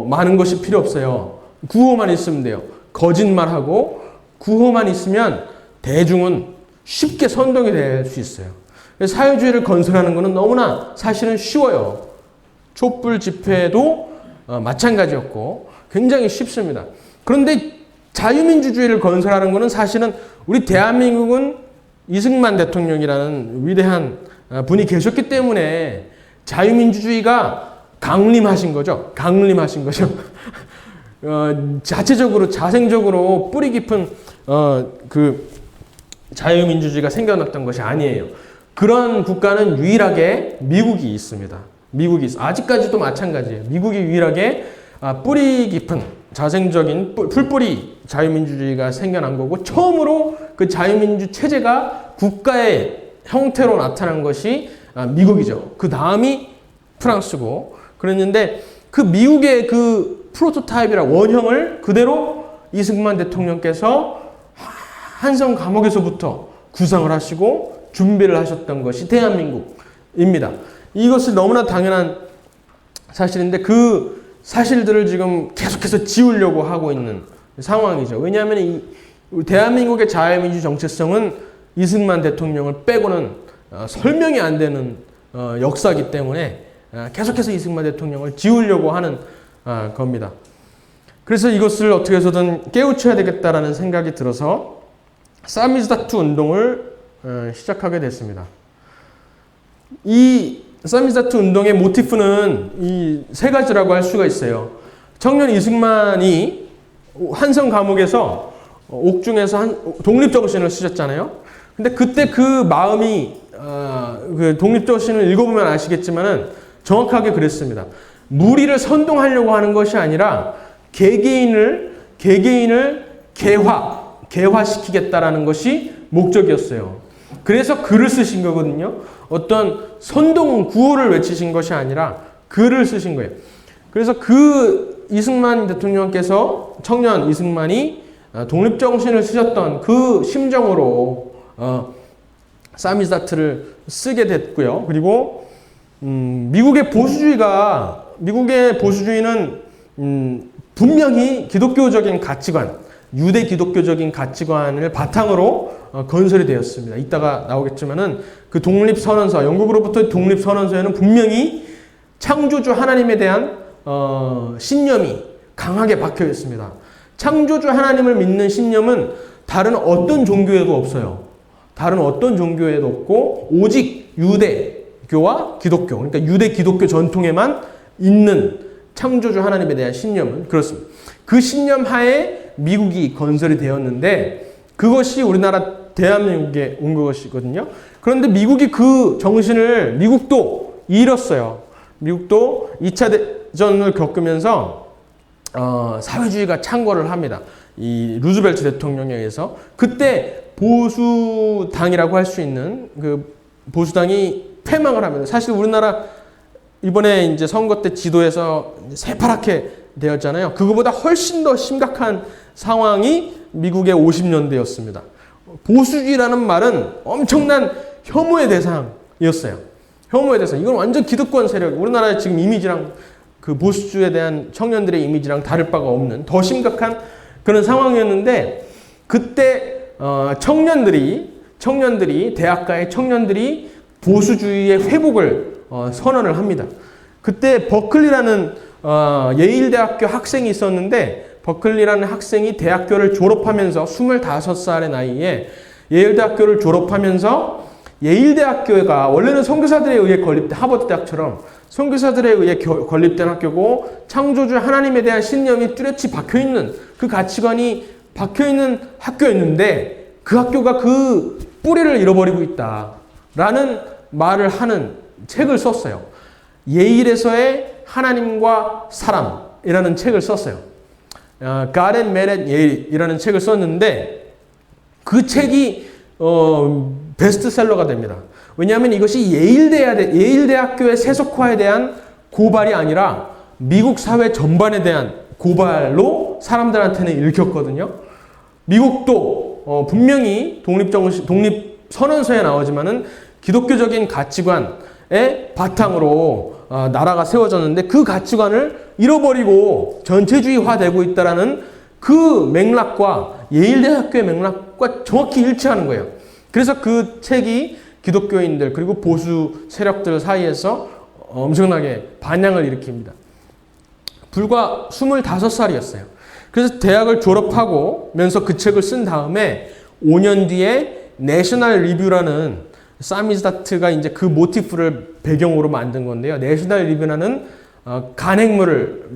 S2: 많은 것이 필요 없어요. 구호만 있으면 돼요. 거짓말하고 구호만 있으면 대중은 쉽게 선동이 될 수 있어요. 그래서 사회주의를 건설하는 것은 너무나 사실은 쉬워요. 촛불 집회도 마찬가지였고 굉장히 쉽습니다. 그런데 자유민주주의를 건설하는 것은 사실은 우리 대한민국은 이승만 대통령이라는 위대한 분이 계셨기 때문에 자유민주주의가 강림하신 거죠. 강림하신 거죠. 자체적으로 자생적으로 뿌리 깊은 그 자유민주주의가 생겨났던 것이 아니에요. 그런 국가는 유일하게 미국이 있습니다. 미국이 있어. 아직까지도 마찬가지예요. 미국이 유일하게 뿌리 깊은 자생적인 풀뿌리 자유민주주의가 생겨난 거고 처음으로 그 자유민주 체제가 국가의 형태로 나타난 것이 미국이죠. 그 다음이 프랑스고 그랬는데 그 미국의 그 프로토타입이라 원형을 그대로 이승만 대통령께서 한성 감옥에서부터 구상을 하시고 준비를 하셨던 것이 대한민국입니다. 이것을 너무나 당연한 사실인데 그 사실들을 지금 계속해서 지우려고 하고 있는 상황이죠. 왜냐하면 이 대한민국의 자유민주 정체성은 이승만 대통령을 빼고는 설명이 안 되는 역사이기 때문에 계속해서 이승만 대통령을 지우려고 하는 겁니다. 그래서 이것을 어떻게 해서든 깨우쳐야 되겠다라는 생각이 들어서 사미스다트 운동을 시작하게 됐습니다. 이 사미스다트 운동의 모티프는 이 세 가지라고 할 수가 있어요. 청년 이승만이 한성 감옥에서 옥중에서 독립정신을 쓰셨잖아요. 근데 그때 그 마음이 그 독립정신을 읽어보면 아시겠지만은 정확하게 그랬습니다. 무리를 선동하려고 하는 것이 아니라 개개인을 개화시키겠다라는 것이 목적이었어요. 그래서 글을 쓰신 거거든요. 어떤 선동 구호를 외치신 것이 아니라 글을 쓰신 거예요. 그래서 그 이승만 대통령께서 청년 이승만이 독립정신을 쓰셨던 그 심정으로 사미스다트를 쓰게 됐고요. 그리고 미국의 보수주의는 분명히 기독교적인 가치관, 유대 기독교적인 가치관을 바탕으로 건설이 되었습니다. 이따가 나오겠지만은 그 독립선언서, 영국으로부터 독립선언서에는 분명히 창조주 하나님에 대한 신념이 강하게 박혀 있습니다. 창조주 하나님을 믿는 신념은 다른 어떤 종교에도 없어요. 다른 어떤 종교에도 없고 오직 유대교와 기독교, 그러니까 유대 기독교 전통에만 있는 창조주 하나님에 대한 신념은 그렇습니다. 그 신념 하에 미국이 건설이 되었는데 그것이 우리나라 대한민국에 온 것이거든요. 그런데 미국이 그 정신을 미국도 잃었어요. 미국도 2차 대전을 겪으면서 사회주의가 창궐을 합니다. 이 루즈벨트 대통령에 의해서 그때 보수당이라고 할 수 있는 그 보수당이 패망을 합니다. 사실 우리나라 이번에 이제 선거 때 지도에서 새파랗게 되었잖아요. 그거보다 훨씬 더 심각한 상황이 미국의 50년대였습니다. 보수주의라는 말은 엄청난 혐오의 대상이었어요. 혐오의 대상. 이건 완전 기득권 세력. 우리나라의 지금 이미지랑 그 보수주의에 대한 청년들의 이미지랑 다를 바가 없는 더 심각한 그런 상황이었는데 그때 청년들이 대학가의 청년들이 보수주의의 회복을 선언을 합니다. 그때 버클리라는 예일대학교 학생이 있었는데 버클리라는 학생이 대학교를 졸업하면서 25살의 나이에 예일대학교를 졸업하면서 예일대학교가 원래는 선교사들에 의해 건립된 하버드 대학처럼 선교사들에 의해 건립된 학교고 창조주 하나님에 대한 신념이 뚜렷이 박혀있는 그 가치관이 박혀있는 학교였는데 그 학교가 그 뿌리를 잃어버리고 있다라는 말을 하는 책을 썼어요. 예일에서의 하나님과 사람이라는 책을 썼어요. God and Man at Yale이라는 책을 썼는데 그 책이 베스트셀러가 됩니다. 왜냐하면 이것이 예일대학교의 세속화에 대한 고발이 아니라 미국 사회 전반에 대한 고발로 사람들한테는 읽혔거든요. 미국도 분명히 독립선언서에 나오지만은 기독교적인 가치관의 바탕으로 나라가 세워졌는데 그 가치관을 잃어버리고 전체주의화되고 있다라는 그 맥락과 예일대학교의 맥락과 정확히 일치하는 거예요. 그래서 그 책이 기독교인들 그리고 보수 세력들 사이에서 엄청나게 반향을 일으킵니다. 불과 25살이었어요. 그래서 대학을 졸업하고면서 그 책을 쓴 다음에 5년 뒤에 내셔널 리뷰라는 사미즈다트가 이제 그 모티프를 배경으로 만든 건데요. 내셔널 리뷰라는 간행물을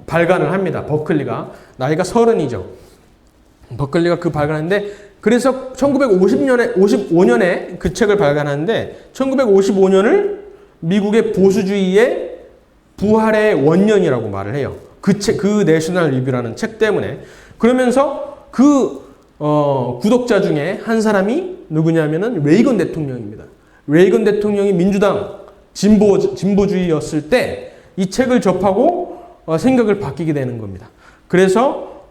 S2: 발간을 합니다. 버클리가 나이가 30이죠. 버클리가 그 발간했는데 그래서 1955년에 그 책을 발간하는데 1955년을 미국의 보수주의의 부활의 원년이라고 말을 해요. 그 내셔널 리뷰라는 책 때문에. 그러면서 구독자 중에 한 사람이 누구냐면은 레이건 대통령입니다. 레이건 대통령이 민주당 진보주의였을 때 이 책을 접하고 생각을 바뀌게 되는 겁니다. 그래서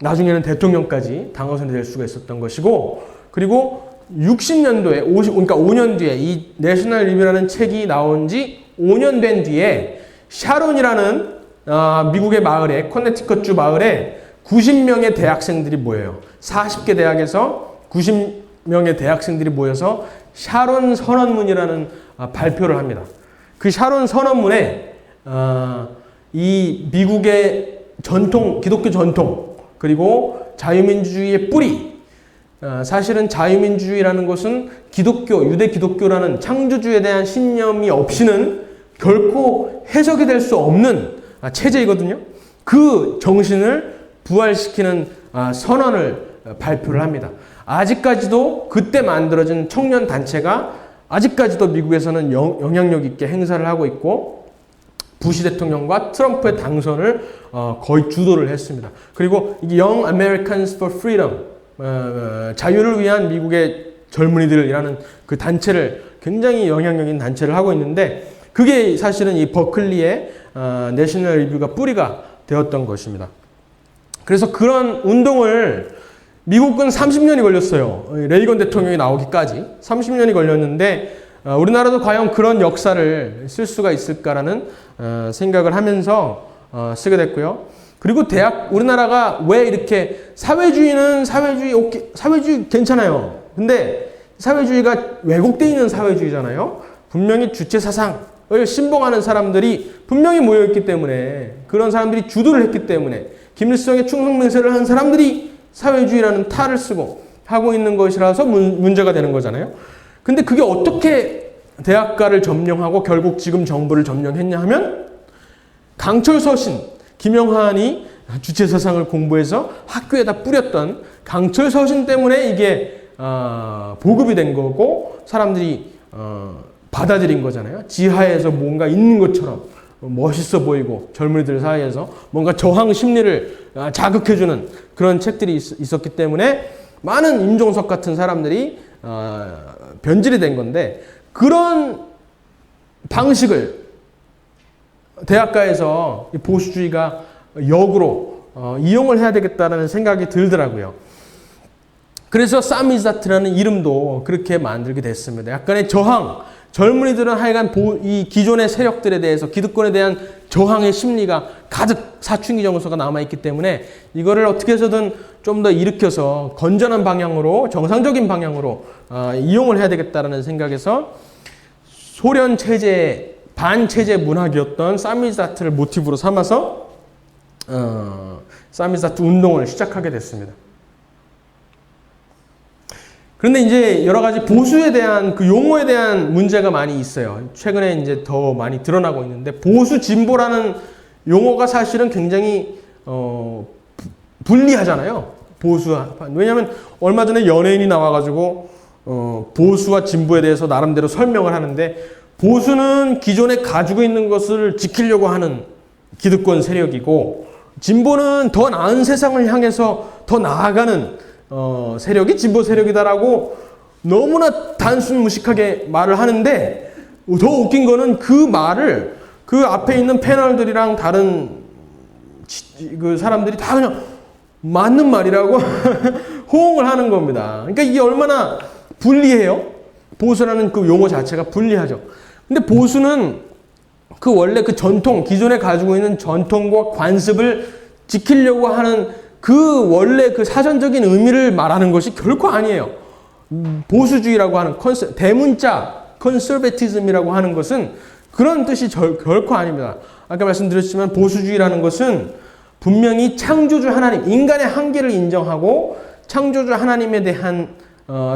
S2: 나중에는 대통령까지 당선이 될 수가 있었던 것이고, 그리고 60년도에 그러니까 5년 뒤에 이 내셔널 리뷰라는 책이 나온 지 5년 된 뒤에 샤론이라는 미국의 마을에 커네티컷주 마을에 90명의 대학생들이 모여요. 40개 대학에서 90명의 대학생들이 모여서 샤론 선언문이라는 발표를 합니다. 그 샤론 선언문에 이 미국의 전통, 기독교 전통, 그리고 자유민주주의의 뿌리, 사실은 자유민주주의라는 것은 기독교, 유대 기독교라는 창조주에 대한 신념이 없이는 결코 해석이 될 수 없는 체제이거든요. 그 정신을 부활시키는 선언을 발표를 합니다. 아직까지도 그때 만들어진 청년 단체가 아직까지도 미국에서는 영향력 있게 행사를 하고 있고 부시 대통령과 트럼프의 당선을 거의 주도를 했습니다. 그리고 이게 Young Americans for Freedom, 자유를 위한 미국의 젊은이들이라는 그 단체를 굉장히 영향력 있는 단체를 하고 있는데 그게 사실은 이 버클리의 내셔널 리뷰가 뿌리가 되었던 것입니다. 그래서 그런 운동을 미국은 30년이 걸렸어요. 레이건 대통령이 나오기까지 30년이 걸렸는데 우리나라도 과연 그런 역사를 쓸 수가 있을까라는 생각을 하면서 쓰게 됐고요. 그리고 우리나라가 왜 이렇게 사회주의 괜찮아요. 근데 사회주의가 왜곡되어 있는 사회주의잖아요. 분명히 주체 사상을 신봉하는 사람들이 분명히 모여있기 때문에 그런 사람들이 주도를 했기 때문에 김일성의 충성맹세를 한 사람들이 사회주의라는 탈을 쓰고 하고 있는 것이라서 문제가 되는 거잖아요. 근데 그게 어떻게 대학가를 점령하고 결국 지금 정부를 점령했냐 하면 강철 서신, 김영한이 주체 사상을 공부해서 학교에다 뿌렸던 강철 서신 때문에 이게 보급이 된 거고 사람들이 받아들인 거잖아요. 지하에서 뭔가 있는 것처럼 멋있어 보이고 젊은이들 사이에서 뭔가 저항 심리를 자극해주는 그런 책들이 있었기 때문에 많은 임종석 같은 사람들이 변질이 된 건데 그런 방식을 대학가에서 보수주의가 역으로 이용을 해야 되겠다는 생각이 들더라고요. 그래서 사미자트라는 이름도 그렇게 만들게 됐습니다. 약간의 저항, 젊은이들은 하여간 이 기존의 세력들에 대해서 기득권에 대한 저항의 심리가 가득 사춘기 정서가 남아있기 때문에 이거를 어떻게 해서든 좀 더 일으켜서 건전한 방향으로 정상적인 방향으로 이용을 해야 되겠다라는 생각에서 소련 체제 반체제 문학이었던 사미자트를 모티브로 삼아서 사미자트 운동을 시작하게 됐습니다. 그런데 이제 여러 가지 보수에 대한 그 용어에 대한 문제가 많이 있어요. 최근에 이제 더 많이 드러나고 있는데 보수 진보라는 용어가 사실은 굉장히 불리하잖아요. 왜냐하면 얼마 전에 연예인이 나와가지고 보수와 진보에 대해서 나름대로 설명을 하는데 보수는 기존에 가지고 있는 것을 지키려고 하는 기득권 세력이고 진보는 더 나은 세상을 향해서 더 나아가는 세력이 진보 세력이다라고 너무나 단순 무식하게 말을 하는데 더 웃긴 거는 그 말을 그 앞에 있는 패널들이랑 다른 그 사람들이 다 그냥 맞는 말이라고 호응을 하는 겁니다. 그러니까 이게 얼마나 불리해요? 보수라는 그 용어 자체가 불리하죠. 근데 보수는 그 원래 그 전통, 기존에 가지고 있는 전통과 관습을 지키려고 하는 그 원래 그 사전적인 의미를 말하는 것이 결코 아니에요. 보수주의라고 하는 대문자 컨서베티즘이라고 하는 것은 그런 뜻이 결코 아닙니다. 아까 말씀드렸지만 보수주의라는 것은 분명히 창조주 하나님, 인간의 한계를 인정하고 창조주 하나님에 대한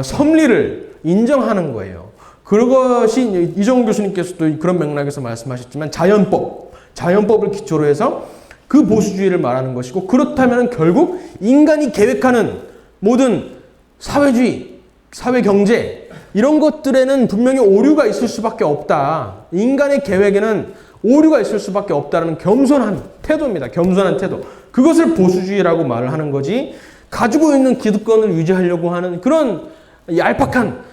S2: 섭리를 인정하는 거예요. 그것이 이정훈 교수님께서도 그런 맥락에서 말씀하셨지만 자연법을 기초로 해서 그 보수주의를 말하는 것이고 그렇다면 결국 인간이 계획하는 모든 사회주의, 사회경제 이런 것들에는 분명히 오류가 있을 수밖에 없다. 인간의 계획에는 오류가 있을 수밖에 없다는 겸손한 태도입니다. 겸손한 태도. 그것을 보수주의라고 말을 하는 거지 가지고 있는 기득권을 유지하려고 하는 그런 얄팍한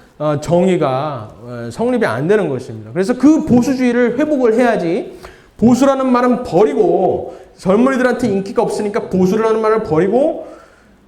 S2: 정의가 성립이 안 되는 것입니다. 그래서 그 보수주의를 회복을 해야지 보수라는 말은 버리고 젊은이들한테 인기가 없으니까 보수라는 말을 버리고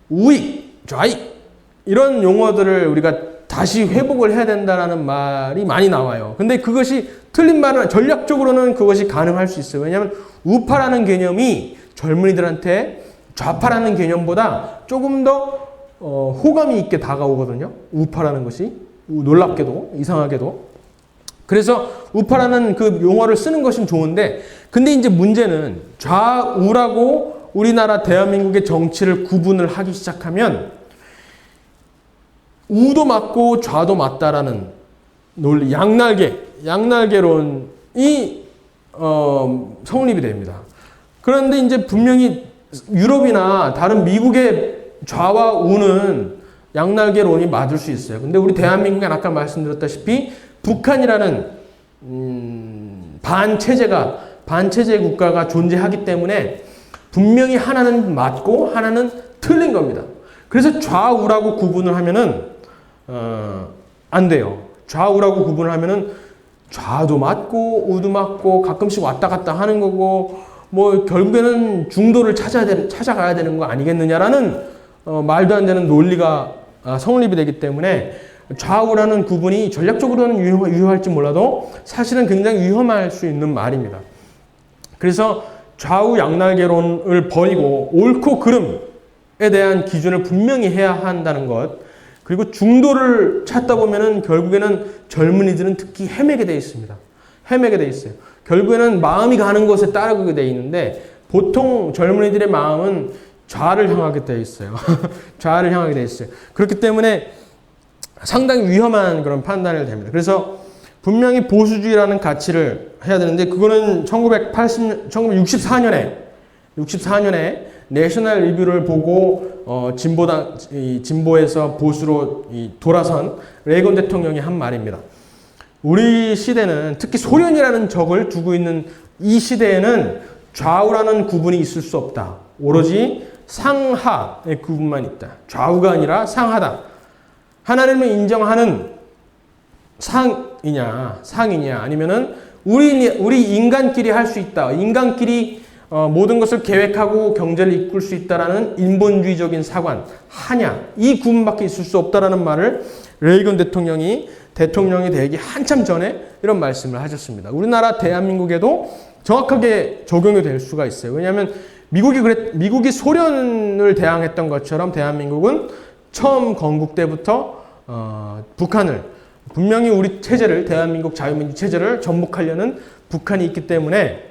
S2: 우익, 좌익 이런 용어들을 우리가 다시 회복을 해야 된다는 말이 많이 나와요. 근데 그것이 틀린 말은 전략적으로는 그것이 가능할 수 있어요. 왜냐하면 우파라는 개념이 젊은이들한테 좌파라는 개념보다 조금 더 호감이 있게 다가오거든요. 우파라는 것이 놀랍게도 이상하게도. 그래서 우파라는 그 용어를 쓰는 것은 좋은데 근데 이제 문제는 좌우라고 우리나라 대한민국의 정치를 구분을 하기 시작하면 우도 맞고 좌도 맞다라는 논리, 양날개론이 성립이 됩니다. 그런데 이제 분명히 유럽이나 다른 미국의 좌와 우는 양날개론이 맞을 수 있어요. 근데 우리 대한민국은 아까 말씀드렸다시피 북한이라는 반체제 국가가 존재하기 때문에 분명히 하나는 맞고 하나는 틀린 겁니다. 그래서 좌우라고 구분을 하면은 안 돼요. 좌우라고 구분을 하면은 좌도 맞고 우도 맞고 가끔씩 왔다 갔다 하는 거고 뭐 결국에는 중도를 찾아가야 되는 거 아니겠느냐라는 말도 안 되는 논리가 성립이 되기 때문에 좌우라는 구분이 전략적으로는 유효할지 몰라도 사실은 굉장히 위험할 수 있는 말입니다. 그래서 좌우 양날개론을 버리고 옳고 그름에 대한 기준을 분명히 해야 한다는 것 그리고 중도를 찾다 보면은 결국에는 젊은이들은 특히 헤매게 돼 있습니다. 헤매게 돼 있어요. 결국에는 마음이 가는 곳에 따르게 돼 있는데 보통 젊은이들의 마음은 좌를 향하게 돼 있어요. 좌를 향하게 돼 있어요. 그렇기 때문에 상당히 위험한 그런 판단을 됩니다. 그래서 분명히 보수주의라는 가치를 해야 되는데 그거는 1964년에 내셔널 리뷰를 보고 진보에서 보수로 돌아선 레이건 대통령이 한 말입니다. 우리 시대는 특히 소련이라는 적을 두고 있는 이 시대에는 좌우라는 구분이 있을 수 없다. 오로지 상하의 구분만 있다. 좌우가 아니라 상하다. 하나님을 인정하는 상이냐 아니면은 우리 인간끼리 할 수 있다. 인간끼리 모든 것을 계획하고 경제를 이끌 수 있다라는 인본주의적인 사관 하냐 이 구분밖에 있을 수 없다라는 말을 레이건 대통령이 대통령이 되기 한참 전에 이런 말씀을 하셨습니다. 우리나라 대한민국에도 정확하게 적용이 될 수가 있어요. 왜냐하면 미국이 소련을 대항했던 것처럼 대한민국은 처음 건국 때부터 북한을 분명히 우리 체제를 대한민국 자유민주 체제를 전복하려는 북한이 있기 때문에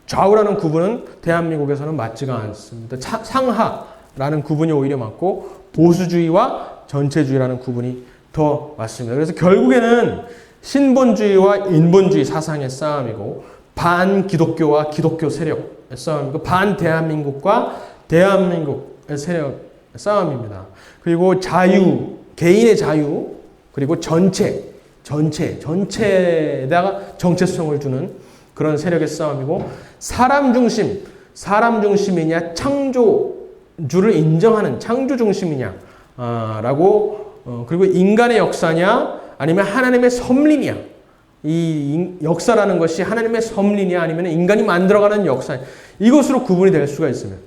S2: 좌우라는 구분은 대한민국에서는 맞지가 않습니다. 상하라는 구분이 오히려 맞고 보수주의와 전체주의라는 구분이 더 맞습니다. 그래서 결국에는 신본주의와 인본주의 사상의 싸움이고 반기독교와 기독교 세력의 싸움이고 반대한민국과 대한민국의 세력의 싸움입니다. 그리고 자유, 개인의 자유, 그리고 전체에다가 정체성을 주는 그런 세력의 싸움이고 사람 중심이냐 창조주를 인정하는 창조 중심이냐 그리고 인간의 역사냐 아니면 하나님의 섭리냐 이 역사라는 것이 하나님의 섭리냐 아니면 인간이 만들어가는 역사 이것으로 구분이 될 수가 있습니다.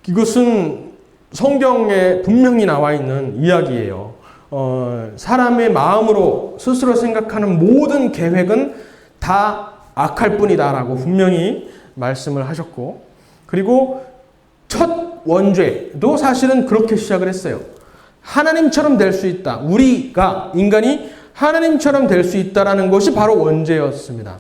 S2: 이것은 성경에 분명히 나와 있는 이야기예요. 사람의 마음으로 스스로 생각하는 모든 계획은 다 악할 뿐이다라고 분명히 말씀을 하셨고 그리고 첫 원죄도 사실은 그렇게 시작을 했어요. 하나님처럼 될 수 있다. 우리가 인간이 하나님처럼 될 수 있다라는 것이 바로 원죄였습니다.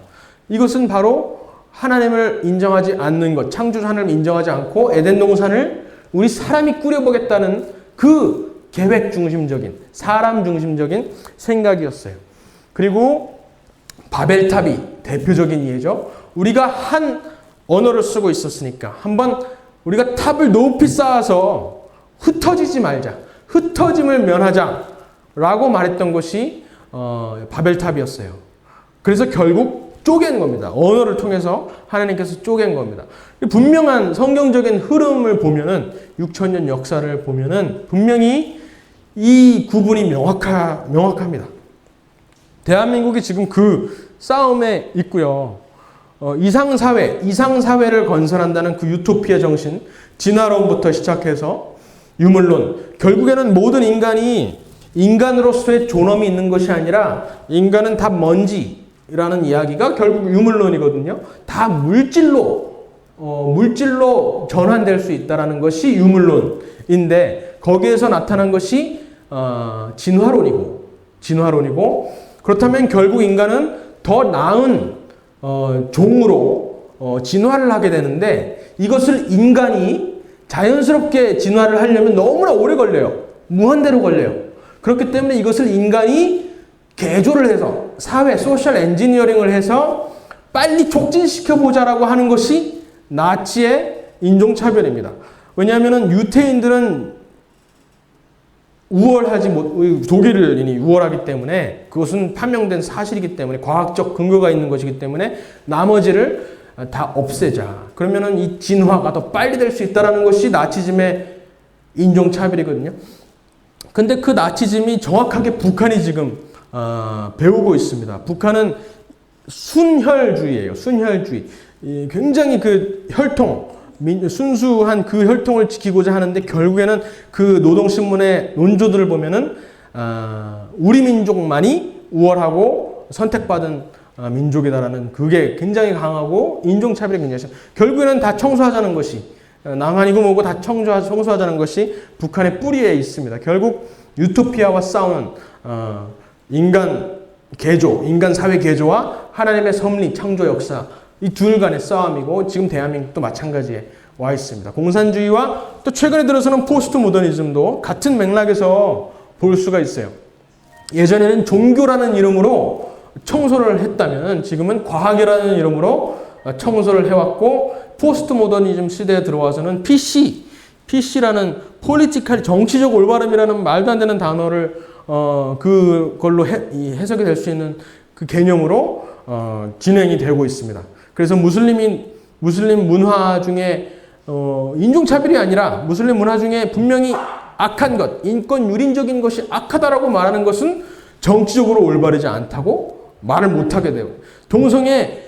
S2: 이것은 바로 하나님을 인정하지 않는 것, 창조주 하나님을 인정하지 않고 에덴 동산을 우리 사람이 꾸려보겠다는 그 계획 중심적인, 사람 중심적인 생각이었어요. 그리고 바벨탑이 대표적인 예죠. 우리가 한 언어를 쓰고 있었으니까 한번 우리가 탑을 높이 쌓아서 흩어지지 말자. 흩어짐을 면하자라고 말했던 것이 바벨탑이었어요. 그래서 결국 쪼갠 겁니다. 언어를 통해서 하나님께서 쪼갠 겁니다. 분명한 성경적인 흐름을 보면은 6,000년 역사를 보면은 분명히 이 구분이 명확합니다. 대한민국이 지금 그 싸움에 있고요. 이상사회를 건설한다는 그 유토피아 정신, 진화론부터 시작해서 유물론, 결국에는 모든 인간이 인간으로서의 존엄이 있는 것이 아니라 인간은 다 먼지라는 이야기가 결국 유물론이거든요. 다 물질로 전환될 수 있다는 것이 유물론인데 거기에서 나타난 것이 진화론이고 그렇다면 결국 인간은 더 나은 종으로 진화를 하게 되는데 이것을 인간이 자연스럽게 진화를 하려면 너무나 오래 걸려요. 무한대로 걸려요. 그렇기 때문에 이것을 인간이 개조를 해서 사회, 소셜 엔지니어링을 해서 빨리 촉진시켜보자라고 하는 것이 나치의 인종차별입니다. 왜냐하면 유태인들은 독일인이 우월하기 때문에 그것은 판명된 사실이기 때문에 과학적 근거가 있는 것이기 때문에 나머지를 다 없애자. 그러면은 이 진화가 더 빨리 될 수 있다는 것이 나치즘의 인종차별이거든요. 근데 그 나치즘이 정확하게 북한이 지금 배우고 있습니다. 북한은 순혈주의예요. 순혈주의. 굉장히 그 순수한 그 혈통을 지키고자 하는데 결국에는 그 노동신문의 논조들을 보면은 우리 민족만이 우월하고 선택받은 민족이다라는 그게 굉장히 강하고 인종차별이 굉장히 심해요. 결국에는 다 청소하자는 것이 남한이고 뭐고 다 청소하자는 것이 북한의 뿌리에 있습니다. 결국 유토피아와 싸우는 인간 사회 개조와 하나님의 섭리, 창조 역사 이 둘 간의 싸움이고 지금 대한민국도 마찬가지에 와 있습니다. 공산주의와 또 최근에 들어서는 포스트 모더니즘도 같은 맥락에서 볼 수가 있어요. 예전에는 종교라는 이름으로 청소를 했다면 지금은 과학이라는 이름으로 청소를 해왔고 포스트 모더니즘 시대에 들어와서는 PC라는 폴리티컬 정치적 올바름이라는 말도 안 되는 단어를 그걸로 해석이 될 수 있는 그 개념으로 진행이 되고 있습니다. 그래서 무슬림 문화 중에 인종차별이 아니라 무슬림 문화 중에 분명히 악한 것, 인권 유린적인 것이 악하다라고 말하는 것은 정치적으로 올바르지 않다고 말을 못하게 돼요. 동성애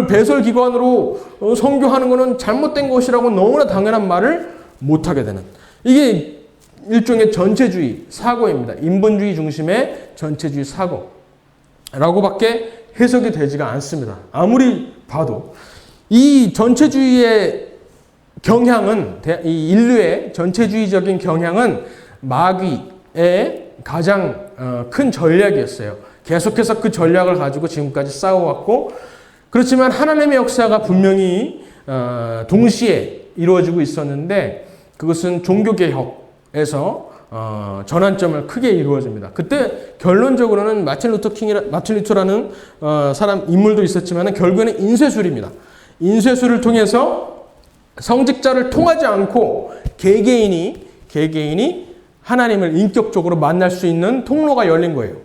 S2: 배설기관으로 성교하는 것은 잘못된 것이라고 너무나 당연한 말을 못하게 되는. 이게 일종의 전체주의 사고입니다. 인본주의 중심의 전체주의 사고라고밖에 해석이 되지가 않습니다. 아무리 봐도 이 전체주의의 경향은, 이 인류의 전체주의적인 경향은 마귀의 가장 큰 전략이었어요. 계속해서 그 전략을 가지고 지금까지 싸워왔고, 그렇지만 하나님의 역사가 분명히 동시에 이루어지고 있었는데, 그것은 종교개혁에서 전환점을 크게 이루어집니다. 그때 결론적으로는 마틴 루터라는 사람 인물도 있었지만 결국에는 인쇄술입니다. 인쇄술을 통해서 성직자를 통하지 않고 개개인이 하나님을 인격적으로 만날 수 있는 통로가 열린 거예요.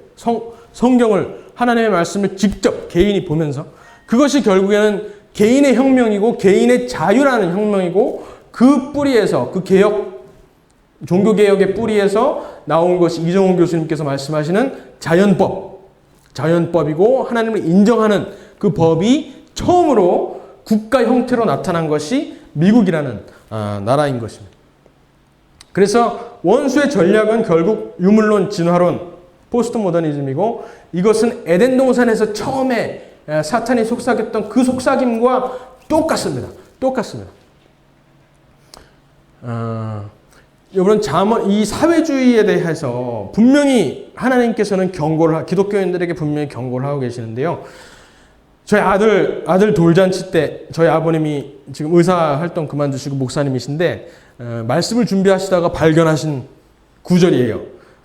S2: 성경을, 하나님의 말씀을 직접 개인이 보면서, 그것이 결국에는 개인의 혁명이고 개인의 자유라는 혁명이고, 그 뿌리에서, 그 종교개혁의 뿌리에서 나온 것이 이정훈 교수님께서 말씀하시는 자연법이고 하나님을 인정하는 그 법이 처음으로 국가 형태로 나타난 것이 미국이라는 나라인 것입니다. 그래서 원수의 전략은 결국 유물론, 진화론, 포스트 모더니즘이고, 이것은 에덴 동산에서 처음에 사탄이 속삭였던 그 속삭임과 똑같습니다. 여러분, 이 사회주의에 대해서 분명히 하나님께서는 기독교인들에게 분명히 경고를 하고 계시는데요. 저희 아들 돌잔치 때 저희 아버님이 지금 의사활동 그만두시고 목사님이신데 말씀을 준비하시다가 발견하신 구절이에요.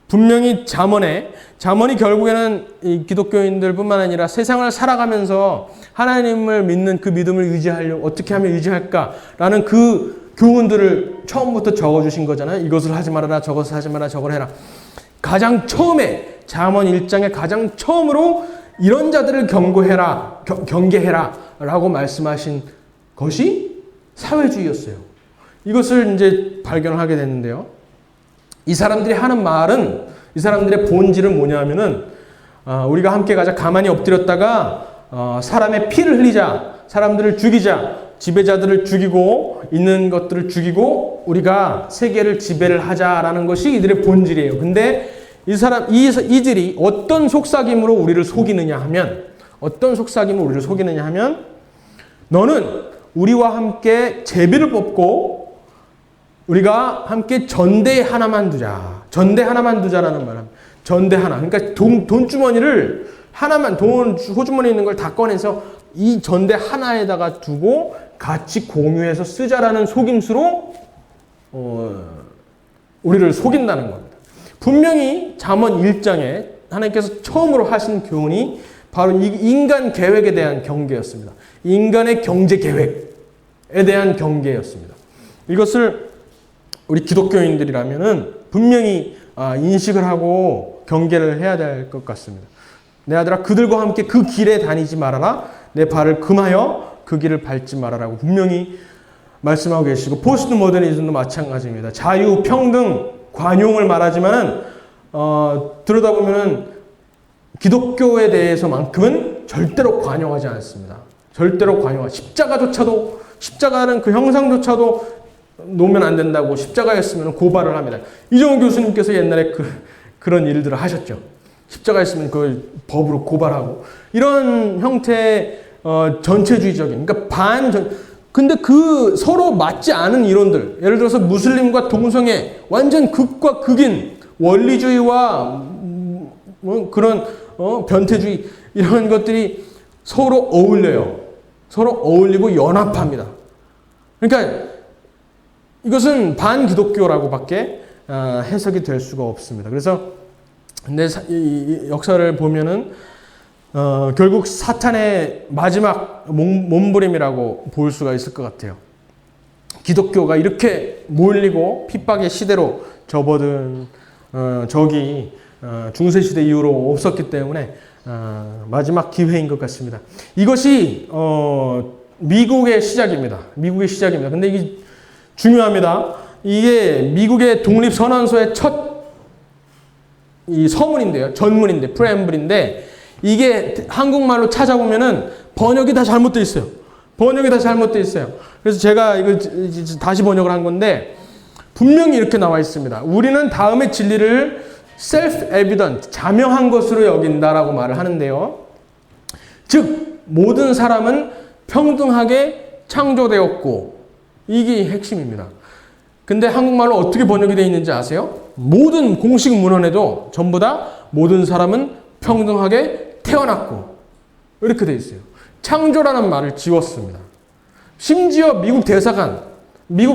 S2: 분명히 잠언이 결국에는 이 기독교인들뿐만 아니라 세상을 살아가면서 하나님을 믿는 그 믿음을 어떻게 하면 유지할까라는 그 교훈들을 처음부터 적어주신 거잖아요. 이것을 하지 말아라, 저것을 하지 마라, 저걸 해라. 가장 처음에 잠언 1장에 가장 처음으로 이런 자들을 경계해라 라고 말씀하신 것이 사회주의였어요. 이것을 이제 발견을 하게 됐는데요. 이 사람들이 하는 말은, 이 사람들의 본질은 뭐냐면은 우리가 함께 가자, 가만히 엎드렸다가 사람의 피를 흘리자, 사람들을 죽이자, 지배자들을 죽이고 있는 것들을 죽이고 우리가 세계를 지배를 하자라는 것이 이들의 본질이에요. 근데 이들이 어떤 속삭임으로 우리를 속이느냐 하면, 너는 우리와 함께 제비를 뽑고 우리가 함께 전대 하나만 두자라는 말합니다. 전대 하나. 그러니까 돈주머니를 하나만, 호주머니에 있는 걸 다 꺼내서 이 전대 하나에다가 두고 같이 공유해서 쓰자라는 속임수로 우리를 속인다는 겁니다. 분명히 잠언 1장에 하나님께서 처음으로 하신 교훈이 바로 이 인간 계획에 대한 경계였습니다. 인간의 경제 계획에 대한 경계였습니다. 이것을 우리 기독교인들이라면은 분명히 인식을 하고 경계를 해야 될 것 같습니다. 내 아들아, 그들과 함께 그 길에 다니지 말아라. 내 발을 금하여 그 길을 밟지 말아라고 분명히 말씀하고 계시고, 포스트 모더니즘도 마찬가지입니다. 자유, 평등, 관용을 말하지만은 들여다보면은 기독교에 대해서만큼은 절대로 관용하지 않습니다. 십자가는 그 형상조차도 놓으면 안 된다고 십자가였으면 고발을 합니다. 이정훈 교수님께서 옛날에 그런 일들을 하셨죠. 십자가였으면 그걸 법으로 고발하고, 이런 형태의 전체주의적인, 그러니까 근데 그 서로 맞지 않은 이론들, 예를 들어서 무슬림과 동성애, 완전 극과 극인 원리주의와 그런 변태주의, 이런 것들이 서로 어울려요. 서로 어울리고 연합합니다. 그러니까 이것은 반기독교라고밖에 해석이 될 수가 없습니다. 그래서 근데 이 역사를 보면은 결국 사탄의 마지막 몸부림이라고 볼 수가 있을 것 같아요. 기독교가 이렇게 몰리고 핍박의 시대로 접어든 적이 중세시대 이후로 없었기 때문에 마지막 기회인 것 같습니다. 이것이 미국의 시작입니다. 근데 이게 중요합니다. 이게 미국의 독립선언서의 첫 이 전문인데, 프레엠블인데, 이게 한국말로 찾아보면은 번역이 다 잘못되어 있어요. 그래서 제가 이걸 다시 번역을 한 건데, 분명히 이렇게 나와 있습니다. 우리는 다음의 진리를 self-evident, 자명한 것으로 여긴다라고 말을 하는데요. 즉 모든 사람은 평등하게 창조되었고, 이게 핵심입니다. 근데 한국말로 어떻게 번역이 되어 있는지 아세요? 모든 공식 문헌에도 전부 다 모든 사람은 평등하게 태어났고, 이렇게 되어 있어요. 창조라는 말을 지웠습니다. 심지어 미국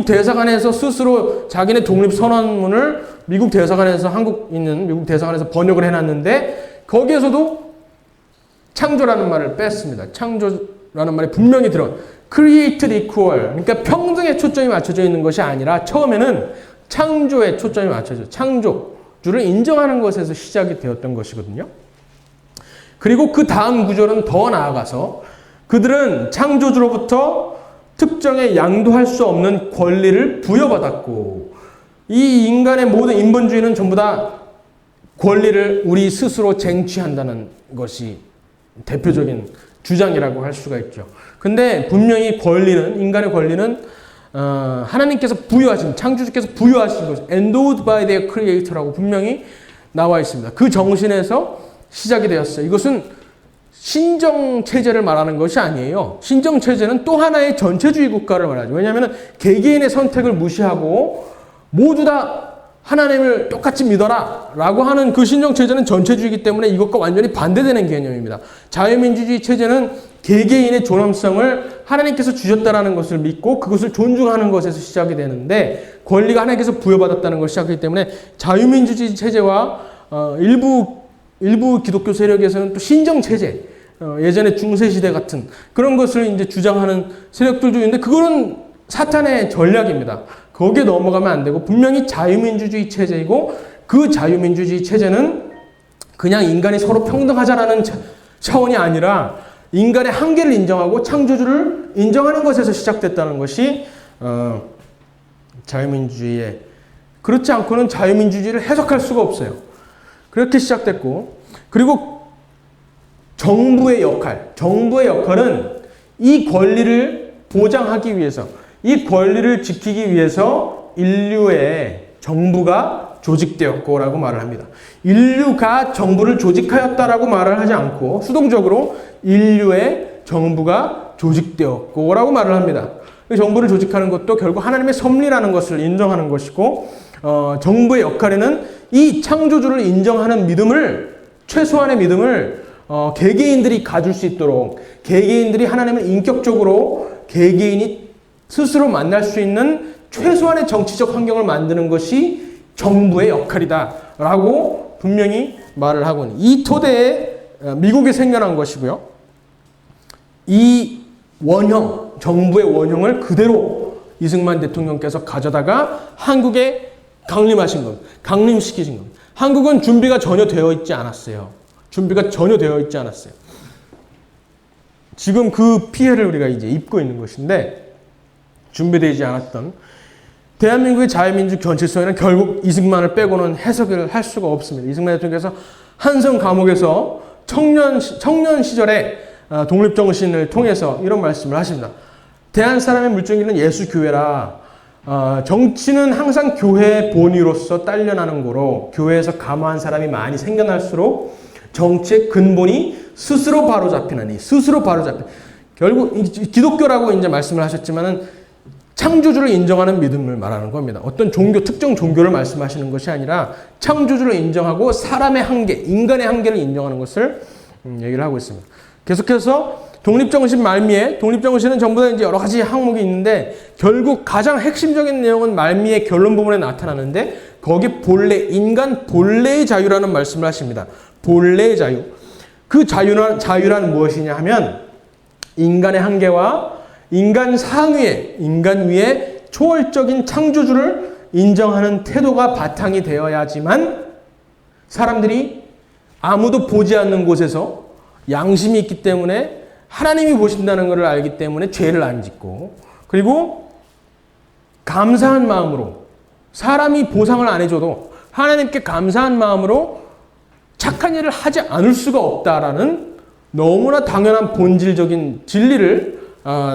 S2: 대사관에서 스스로 자기네 독립선언문을 미국 대사관에서 미국 대사관에서 번역을 해놨는데 거기에서도 창조라는 말을 뺐습니다. 창조라는 말이 분명히 들어. created equal. 그러니까 평등에 초점이 맞춰져 있는 것이 아니라 처음에는 창조에 초점이 맞춰져. 창조주를 인정하는 것에서 시작이 되었던 것이거든요. 그리고 그 다음 구절은 더 나아가서 그들은 창조주로부터 특정에 양도할 수 없는 권리를 부여받았고, 이 인간의 모든 인본주의는 전부 다 권리를 우리 스스로 쟁취한다는 것이 대표적인 주장이라고 할 수가 있죠. 근데 분명히 인간의 권리는 하나님께서 부여하신, 창조주께서 부여하신 것, endowed by their creator라고 분명히 나와 있습니다. 그 정신에서 시작이 되었어요. 이것은 신정체제를 말하는 것이 아니에요. 신정체제는 또 하나의 전체주의 국가를 말하죠. 왜냐하면 개개인의 선택을 무시하고 모두 다 하나님을 똑같이 믿어라 라고 하는 그 신정체제는 전체주의이기 때문에 이것과 완전히 반대되는 개념입니다. 자유민주주의 체제는 개개인의 존엄성을 하나님께서 주셨다는 것을 믿고 그것을 존중하는 것에서 시작이 되는데, 권리가 하나님께서 부여받았다는 것이 시작이기 때문에 자유민주주의 체제와 일부 기독교 세력에서는 또 신정체제, 예전에 중세시대 같은 그런 것을 이제 주장하는 세력들도 있는데, 그거는 사탄의 전략입니다. 거기에 넘어가면 안 되고 분명히 자유민주주의 체제이고, 그 자유민주주의 체제는 그냥 인간이 서로 평등하자라는 차원이 아니라 인간의 한계를 인정하고 창조주를 인정하는 것에서 시작됐다는 것이 자유민주주의의, 그렇지 않고는 자유민주주의를 해석할 수가 없어요. 그렇게 시작됐고, 그리고 정부의 역할은 이 권리를 보장하기 위해서, 이 권리를 지키기 위해서 인류의 정부가 조직되었고 라고 말을 합니다. 인류가 정부를 조직하였다라고 말을 하지 않고 수동적으로 인류의 정부가 조직되었고 라고 말을 합니다. 정부를 조직하는 것도 결국 하나님의 섭리라는 것을 인정하는 것이고, 정부의 역할에는 이 창조주를 인정하는 믿음을, 최소한의 믿음을 개개인들이 가질 수 있도록, 개개인들이 하나님을 인격적으로 개개인이 스스로 만날 수 있는 최소한의 정치적 환경을 만드는 것이 정부의 역할이다 라고 분명히 말을 하고 있는, 이 토대에 미국이 생겨난 것이고요. 이 원형, 정부의 원형을 그대로 이승만 대통령께서 가져다가 한국에 강림시키신 겁니다. 한국은 준비가 전혀 되어 있지 않았어요. 지금 그 피해를 우리가 이제 입고 있는 것인데, 준비되지 않았던 대한민국의 자유민주 견실성에는 결국 이승만을 빼고는 해석을 할 수가 없습니다. 이승만 대통령께서 한성 감옥에서 청년 시절에 독립정신을 통해서 이런 말씀을 하십니다. 대한 사람의 물정기는 예수교회라. 정치는 항상 교회의 본위로서 딸려나는 거로, 교회에서 감화한 사람이 많이 생겨날수록 정치의 근본이 스스로 바로잡히나니. 결국 기독교라고 이제 말씀을 하셨지만은 창조주를 인정하는 믿음을 말하는 겁니다. 어떤 특정 종교를 말씀하시는 것이 아니라 창조주를 인정하고 사람의 한계, 인간의 한계를 인정하는 것을 얘기를 하고 있습니다. 계속해서 독립정신은 전부 다 이제 여러 가지 항목이 있는데, 결국 가장 핵심적인 내용은 말미의 결론 부분에 나타나는데, 거기 인간 본래의 자유라는 말씀을 하십니다. 본래의 자유. 그 자유란 무엇이냐 하면, 인간의 한계와 인간 위에 초월적인 창조주를 인정하는 태도가 바탕이 되어야지만 사람들이 아무도 보지 않는 곳에서 양심이 있기 때문에, 하나님이 보신다는 것을 알기 때문에 죄를 안 짓고, 그리고 감사한 마음으로, 사람이 보상을 안 해줘도 하나님께 감사한 마음으로 착한 일을 하지 않을 수가 없다라는 너무나 당연한 본질적인 진리를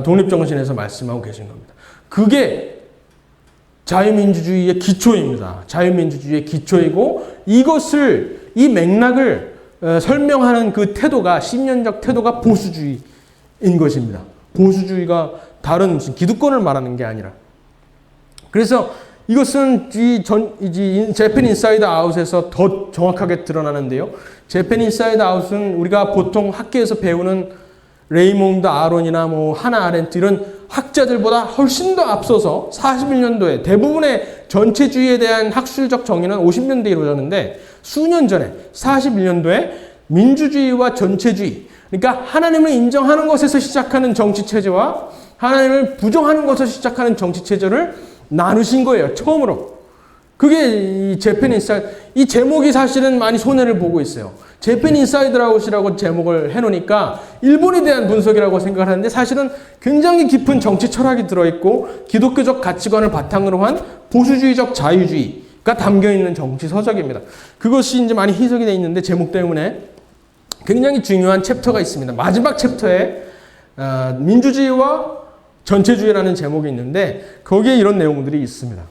S2: 독립정신에서 말씀하고 계신 겁니다. 그게 자유민주주의의 기초입니다. 자유민주주의의 기초이고 이 맥락을 설명하는 그 태도가 신념적 태도가 보수주의인 것입니다. 보수주의가 다른 무슨 기득권을 말하는 게 아니라. 그래서 이것은 재팬 인사이드 아웃에서 더 정확하게 드러나는데요. 재팬 인사이드 아웃은 우리가 보통 학교에서 배우는 레이몽드 아론이나 하나 아렌트 이런 학자들보다 훨씬 더 앞서서 41년도에 대부분의 전체주의에 대한 학술적 정의는 50년대에 이루어졌는데 수년 전에 41년도에 민주주의와 전체주의, 그러니까 하나님을 인정하는 것에서 시작하는 정치체제와 하나님을 부정하는 것에서 시작하는 정치체제를 나누신 거예요. 처음으로. 그게 이 재팬 인사이드, 이 제목이 사실은 많이 손해를 보고 있어요. 재팬 인사이드 아웃이라고 제목을 해놓으니까 일본에 대한 분석이라고 생각을 하는데 사실은 굉장히 깊은 정치 철학이 들어있고 기독교적 가치관을 바탕으로 한 보수주의적 자유주의가 담겨있는 정치 서적입니다. 그것이 이제 많이 희석이 되어 있는데 제목 때문에 굉장히 중요한 챕터가 있습니다. 마지막 챕터에 민주주의와 전체주의라는 제목이 있는데 거기에 이런 내용들이 있습니다.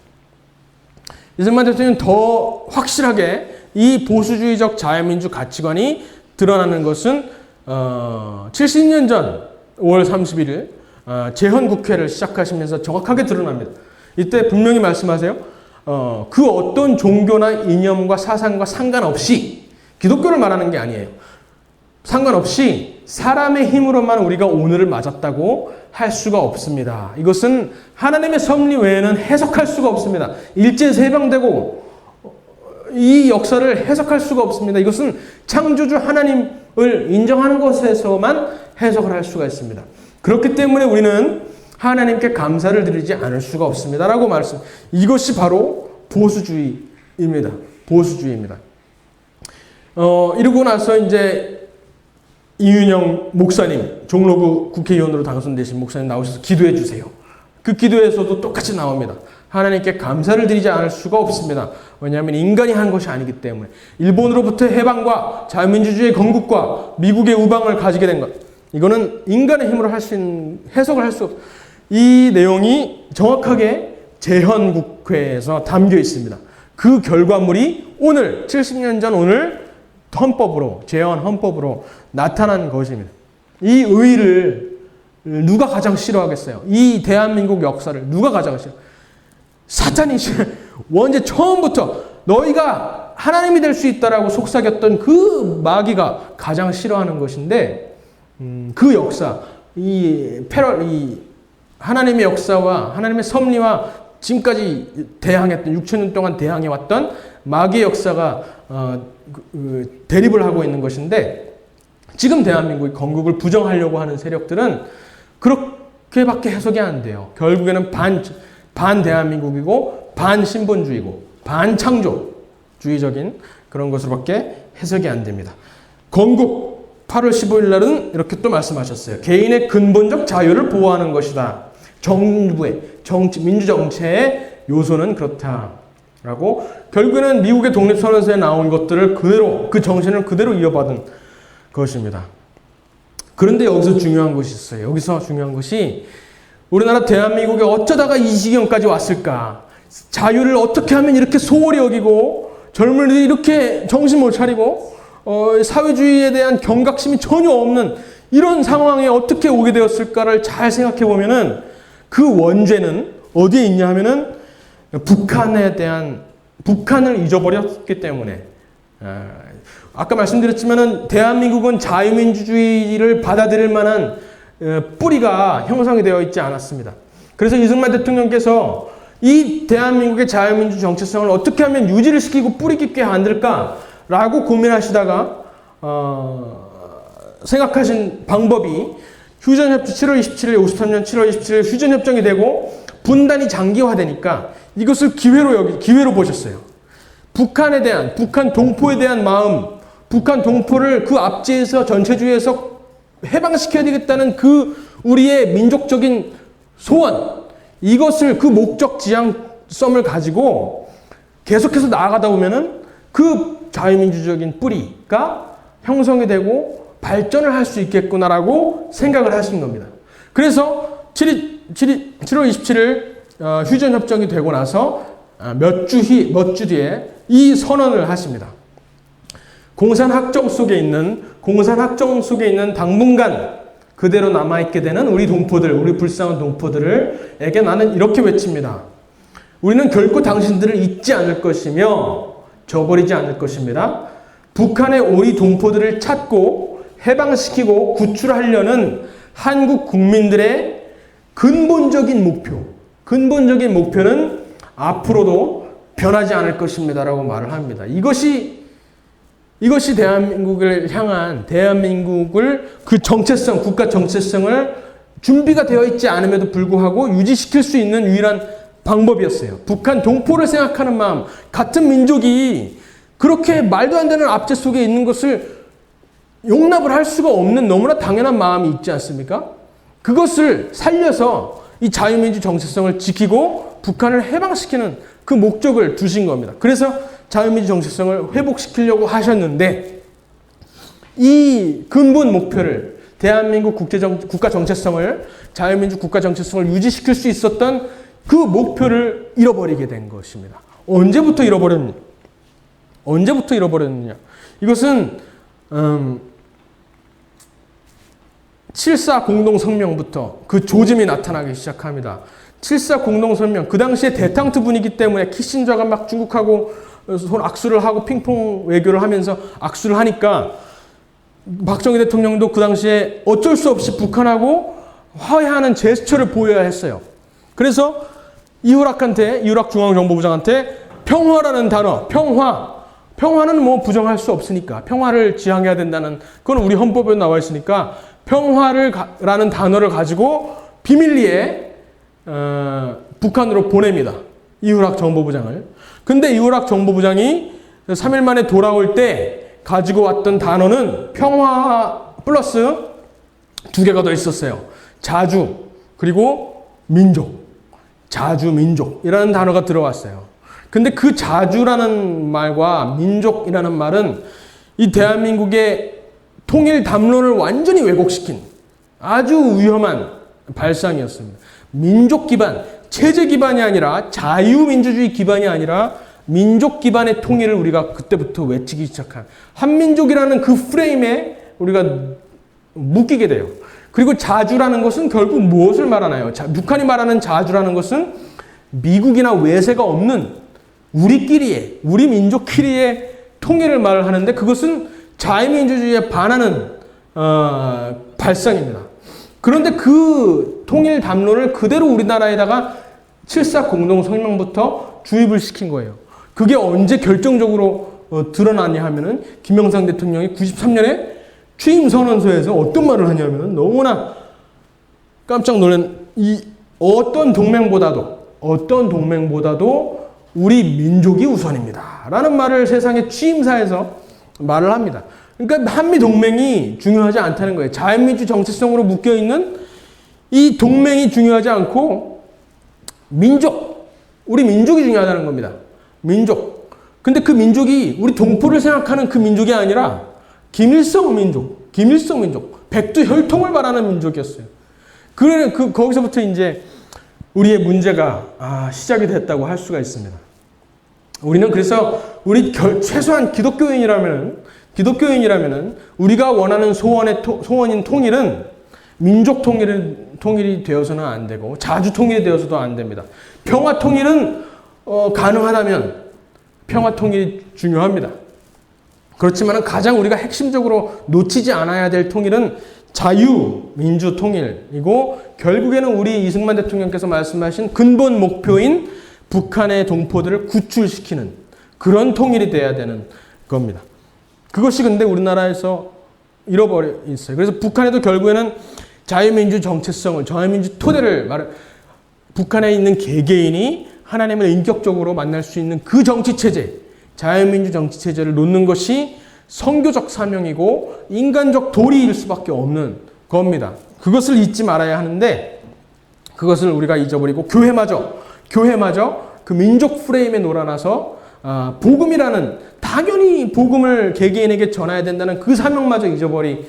S2: 이승만 대통령은 더 확실하게 이 보수주의적 자유민주 가치관이 드러나는 것은 70년 전 5월 31일 재헌국회를 시작하시면서 정확하게 드러납니다. 이때 분명히 말씀하세요. 그 어떤 종교나 이념과 사상과 상관없이 기독교를 말하는 게 아니에요. 상관없이 사람의 힘으로만 우리가 오늘을 맞았다고 할 수가 없습니다. 이것은 하나님의 섭리 외에는 해석할 수가 없습니다. 일제세병되고 이 역사를 해석할 수가 없습니다. 이것은 창조주 하나님을 인정하는 것에서만 해석을 할 수가 있습니다. 그렇기 때문에 우리는 하나님께 감사를 드리지 않을 수가 없습니다. 라고 말씀. 이것이 바로 보수주의입니다. 보수주의입니다. 이러고 나서 이제 이윤영 목사님, 종로구 국회의원으로 당선되신 목사님 나오셔서 기도해 주세요. 그 기도에서도 똑같이 나옵니다. 하나님께 감사를 드리지 않을 수가 없습니다. 왜냐하면 인간이 한 것이 아니기 때문에. 일본으로부터 해방과 자유민주주의의 건국과 미국의 우방을 가지게 된 것. 이거는 인간의 힘으로 해석을 할 수 없어요. 이 내용이 정확하게 재헌국회에서 담겨 있습니다. 그 결과물이 오늘 70년 전 오늘 재헌 헌법으로 나타난 것입니다. 이 의의를 누가 가장 싫어하겠어요? 이 대한민국 역사를 누가 가장 싫어? 사탄이 원제 처음부터 너희가 하나님이 될 수 있다라고 속삭였던 그 마귀가 가장 싫어하는 것인데 그 역사, 이 하나님의 역사와 하나님의 섭리와 지금까지 대항했던 6,000년 동안 대항해왔던 마귀의 역사가 대립을 하고 있는 것인데 지금 대한민국의 건국을 부정하려고 하는 세력들은 그렇게밖에 해석이 안 돼요. 결국에는 반 대한민국이고 반 신본주의고 반 창조주의적인 그런 것으로밖에 해석이 안 됩니다. 건국 8월 15일 날은 이렇게 또 말씀하셨어요. 개인의 근본적 자유를 보호하는 것이다. 정부의 민주정체의 요소는 그렇다라고 결국에는 미국의 독립선언서에 나온 것들을 그대로 그 정신을 그대로 이어받은 것입니다. 그런데 여기서 중요한 것이 있어요. 여기서 중요한 것이 우리나라 대한민국에 어쩌다가 이 지경까지 왔을까? 자유를 어떻게 하면 이렇게 소홀히 여기고 젊은이들이 이렇게 정신 못 차리고 사회주의에 대한 경각심이 전혀 없는 이런 상황에 어떻게 오게 되었을까를 잘 생각해 보면은 그 원죄는 어디에 있냐 하면은 북한을 잊어버렸기 때문에 아까 말씀드렸지만은 대한민국은 자유민주주의를 받아들일 만한 뿌리가 형성이 되어 있지 않았습니다. 그래서 이승만 대통령께서 이 대한민국의 자유민주 정체성을 어떻게 하면 유지를 시키고 뿌리 깊게 만들까라고 고민하시다가 생각하신 방법이 휴전협정 7월 27일 53년 7월 27일 휴전협정이 되고 분단이 장기화되니까 이것을 기회로 보셨어요. 북한 동포에 대한 마음, 북한 동포를 그 압제에서 전체주의에서 해방시켜야 되겠다는 그 우리의 민족적인 소원, 이것을 그 목적 지향성을 가지고 계속해서 나아가다 보면은 그 자유민주적인 뿌리가 형성이 되고 발전을 할 수 있겠구나라고 생각을 하신 겁니다. 그래서 7월 27일 휴전 협정이 되고 나서 몇 주 뒤에 이 선언을 하십니다. 공산학정 속에 있는 당분간 그대로 남아있게 되는 우리 동포들, 우리 불쌍한 동포들에게 나는 이렇게 외칩니다. 우리는 결코 당신들을 잊지 않을 것이며 저버리지 않을 것입니다. 북한의 우리 동포들을 찾고 해방시키고 구출하려는 한국 국민들의 근본적인 목표는 앞으로도 변하지 않을 것입니다라고 말을 합니다. 이것이 대한민국을 향한 그 정체성, 국가 정체성을 준비가 되어 있지 않음에도 불구하고 유지시킬 수 있는 유일한 방법이었어요. 북한 동포를 생각하는 마음, 같은 민족이 그렇게 말도 안 되는 압제 속에 있는 것을 용납을 할 수가 없는 너무나 당연한 마음이 있지 않습니까? 그것을 살려서 이 자유민주 정체성을 지키고 북한을 해방시키는 그 목적을 두신 겁니다. 그래서 자유민주 정체성을 회복시키려고 하셨는데 이 근본 목표를 대한민국 국가 정체성을 자유민주 국가 정체성을 유지시킬 수 있었던 그 목표를 잃어버리게 된 것입니다. 언제부터 잃어버렸느냐? 이것은 7.4 공동성명부터 그 조짐이 나타나기 시작합니다. 7.4 공동성명, 그 당시에 대탕트 분위기 때문에 키신저가 막 중국하고 손 악수를 하고 핑퐁 외교를 하면서 악수를 하니까 박정희 대통령도 그 당시에 어쩔 수 없이 북한하고 화해하는 제스처를 보여야 했어요. 그래서 이후락 중앙정보부장한테 평화라는 단어, 평화는 뭐 부정할 수 없으니까 평화를 지향해야 된다는 그건 우리 헌법에 나와 있으니까 평화라는 단어를 가지고 비밀리에 북한으로 보냅니다. 이후락 정보부장을. 근데 이후락 정보부장이 3일 만에 돌아올 때 가지고 왔던 단어는 평화 플러스 2개가 더 있었어요. 자주 그리고 민족. 자주민족이라는 단어가 들어왔어요. 근데 그 자주라는 말과 민족이라는 말은 이 대한민국의 통일 담론을 완전히 왜곡시킨 아주 위험한 발상이었습니다. 민족 기반, 체제 기반이 아니라 자유민주주의 기반이 아니라 민족 기반의 통일을 우리가 그때부터 외치기 시작한 한민족이라는 그 프레임에 우리가 묶이게 돼요. 그리고 자주라는 것은 결국 무엇을 말하나요? 북한이 말하는 자주라는 것은 미국이나 외세가 없는 우리 민족끼리의 통일을 말을 하는데 그것은 자유민주주의에 반하는 발상입니다. 그런데 그 통일 담론을 그대로 우리나라에다가 7.4 공동성명부터 주입을 시킨 거예요. 그게 언제 결정적으로 드러났냐 하면은 김영삼 대통령이 93년에 취임 선언서에서 어떤 말을 하냐면은 너무나 깜짝 놀란 어떤 동맹보다도 우리 민족이 우선입니다. 라는 말을 세상의 취임사에서 말을 합니다. 그러니까 한미 동맹이 중요하지 않다는 거예요. 자유민주 정체성으로 묶여있는 이 동맹이 중요하지 않고 우리 민족이 중요하다는 겁니다. 민족. 근데 그 민족이 우리 동포를 생각하는 그 민족이 아니라 김일성 민족, 백두 혈통을 말하는 민족이었어요. 거기서부터 이제 우리의 문제가 시작이 됐다고 할 수가 있습니다. 우리는 그래서 최소한 기독교인이라면은 우리가 원하는 소원인 통일은 민족 통일이 되어서는 안 되고 자주 통일이 되어서도 안 됩니다. 평화 통일은 가능하다면 평화 통일이 중요합니다. 그렇지만 가장 우리가 핵심적으로 놓치지 않아야 될 통일은 자유민주 통일이고 결국에는 우리 이승만 대통령께서 말씀하신 근본 목표인 북한의 동포들을 구출시키는 그런 통일이 돼야 되는 겁니다. 그것이 근데 우리나라에서 잃어버려 있어요. 그래서 북한에도 결국에는 자유민주 정체성을, 자유민주 토대를 북한에 있는 개개인이 하나님을 인격적으로 만날 수 있는 그 정치체제, 자유민주 정치체제를 놓는 것이 선교적 사명이고 인간적 도리일 수밖에 없는 겁니다. 그것을 잊지 말아야 하는데 그것을 우리가 잊어버리고 교회마저 그 민족 프레임에 놀아나서 복음이라는 당연히 복음을 개개인에게 전해야 된다는 그 사명마저 잊어버린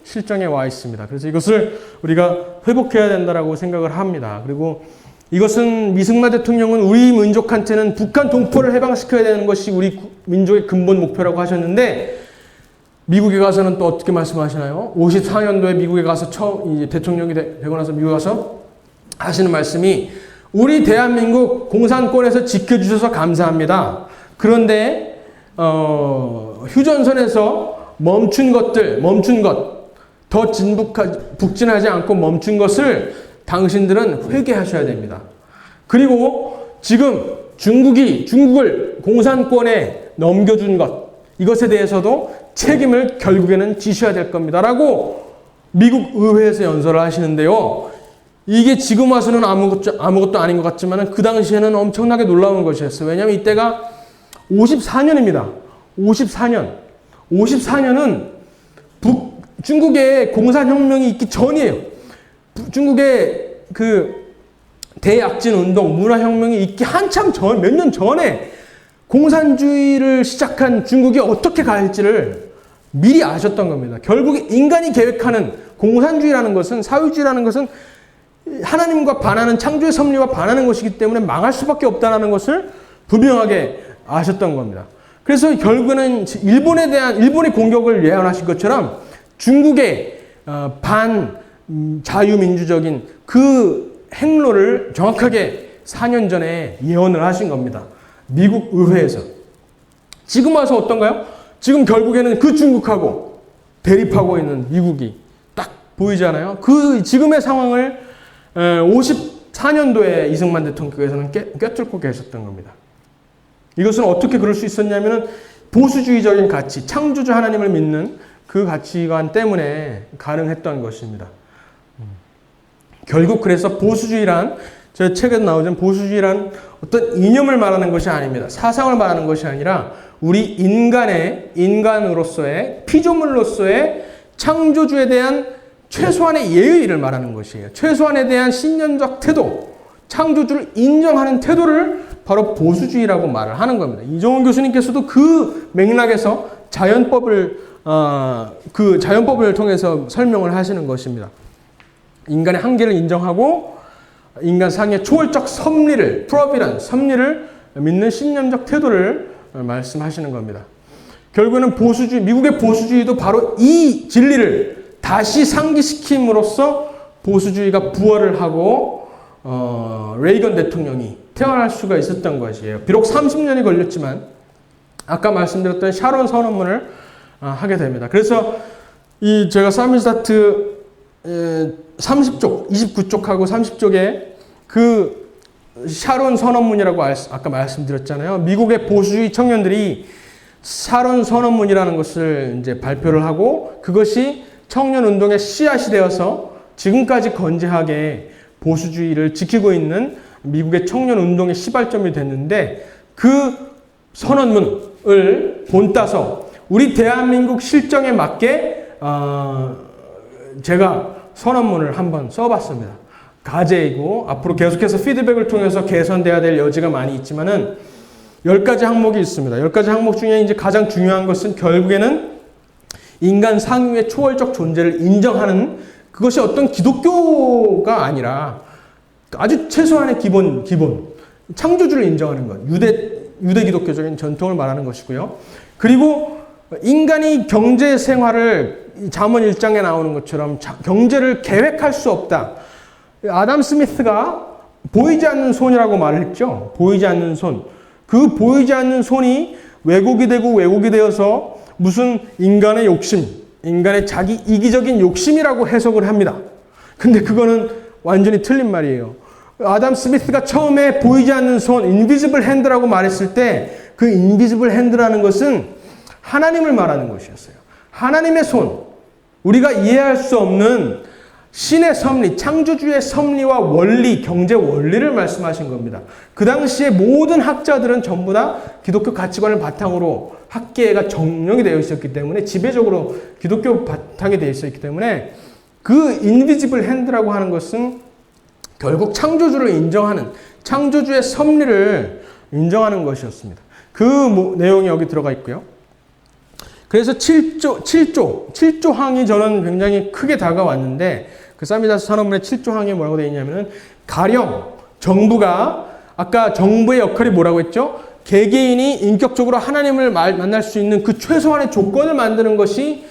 S2: 실정에 와 있습니다. 그래서 이것을 우리가 회복해야 된다라고 생각을 합니다. 그리고 이것은 이승만 대통령은 우리 민족한테는 북한 동포를 해방시켜야 되는 것이 우리 민족의 근본 목표라고 하셨는데 미국에 가서는 또 어떻게 말씀하시나요? 54년도에 미국에 가서 처음 이제 대통령이 되고 나서 미국에 가서 하시는 말씀이 우리 대한민국 공산권에서 지켜주셔서 감사합니다. 그런데 휴전선에서 멈춘 것, 더 북진하지 않고 멈춘 것을 당신들은 회개하셔야 됩니다. 그리고 지금 중국을 공산권에 넘겨준 것, 이것에 대해서도 책임을 결국에는 지셔야 될 겁니다. 라고 미국 의회에서 연설을 하시는데요. 이게 지금 와서는 아무것도 아닌 것 같지만 그 당시에는 엄청나게 놀라운 것이었어요. 왜냐하면 이때가 54년입니다. 54년은 중국의 공산혁명이 있기 전이에요. 중국의 그 대약진 운동, 문화혁명이 있기 한참 전, 몇 년 전에 공산주의를 시작한 중국이 어떻게 갈지를 미리 아셨던 겁니다. 결국 인간이 계획하는 공산주의라는 것은, 사회주의라는 것은 하나님과 반하는, 창조의 섭리와 반하는 것이기 때문에 망할 수밖에 없다는 것을 분명하게 아셨던 겁니다. 그래서 결국에는 일본의 공격을 예언하신 것처럼 중국의 자유민주적인 그 행로를 정확하게 4년 전에 예언을 하신 겁니다. 미국 의회에서. 지금 와서 어떤가요? 지금 결국에는 그 중국하고 대립하고 있는 미국이 딱 보이잖아요. 그 지금의 상황을 54년도에 이승만 대통령께서는 꿰뚫고 계셨던 겁니다. 이것은 어떻게 그럴 수 있었냐면은 보수주의적인 가치, 창조주 하나님을 믿는 그 가치관 때문에 가능했던 것입니다. 결국 그래서 보수주의란, 제 책에도 나오지만 보수주의란 어떤 이념을 말하는 것이 아닙니다. 사상을 말하는 것이 아니라 우리 인간으로서의, 피조물로서의 창조주에 대한 최소한의 예의를 말하는 것이에요. 최소한에 대한 신념적 태도, 창조주를 인정하는 태도를 바로 보수주의라고 말을 하는 겁니다. 이종훈 교수님께서도 그 맥락에서 자연법을 통해서 설명을 하시는 것입니다. 인간의 한계를 인정하고 인간 상의 초월적 섭리를, 프로비던스, 섭리를 믿는 신념적 태도를 말씀하시는 겁니다. 결국에는 미국의 보수주의도 바로 이 진리를 다시 상기시킴으로써 보수주의가 부활을 하고 레이건 대통령이 태어날 수가 있었던 것이에요. 비록 30년이 걸렸지만 아까 말씀드렸던 샤론 선언문을 하게 됩니다. 그래서 제가 사미스타트 30쪽, 29쪽하고 30쪽에 그 샤론 선언문이라고 아까 말씀드렸잖아요. 미국의 보수주의 청년들이 샤론 선언문이라는 것을 이제 발표를 하고 그것이 청년 운동의 씨앗이 되어서 지금까지 건재하게 보수주의를 지키고 있는 미국의 청년 운동의 시발점이 됐는데 그 선언문을 본따서 우리 대한민국 실정에 맞게 제가 선언문을 한번 써봤습니다. 과제이고 앞으로 계속해서 피드백을 통해서 개선돼야 될 여지가 많이 있지만은 10가지 항목이 있습니다. 10가지 항목 중에 이제 가장 중요한 것은 결국에는 인간 상위의 초월적 존재를 인정하는 그것이 어떤 기독교가 아니라 아주 최소한의 기본 창조주를 인정하는 것, 유대 기독교적인 전통을 말하는 것이고요. 그리고 인간이 경제 생활을 잠언 1장에 나오는 것처럼 경제를 계획할 수 없다. 아담 스미스가 보이지 않는 손이라고 말을 했죠. 보이지 않는 손. 그 보이지 않는 손이 왜곡이 되고 왜곡이 되어서 무슨 인간의 욕심, 인간의 자기 이기적인 욕심이라고 해석을 합니다. 근데 그거는 완전히 틀린 말이에요. 아담 스미스가 처음에 보이지 않는 손, 인비지블 핸드라고 말했을 때 그 인비지블 핸드라는 것은 하나님을 말하는 것이었어요. 하나님의 손, 우리가 이해할 수 없는 신의 섭리, 창조주의 섭리와 원리, 경제 원리를 말씀하신 겁니다. 그 당시에 모든 학자들은 전부 다 기독교 가치관을 바탕으로 학계가 정령이 되어 있었기 때문에 지배적으로 기독교 바탕이 되어 있었기 때문에 그 인비지블 핸드라고 하는 것은 결국 창조주를 인정하는, 창조주의 섭리를 인정하는 것이었습니다. 그 내용이 여기 들어가 있고요. 그래서 7조 항이 저는 굉장히 크게 다가왔는데 그 사미다스 선언문의 7조 항에 뭐라고 되어 있냐면은 가령 정부가 아까 정부의 역할이 뭐라고 했죠? 개개인이 인격적으로 하나님을 만날 수 있는 그 최소한의 조건을 만드는 것이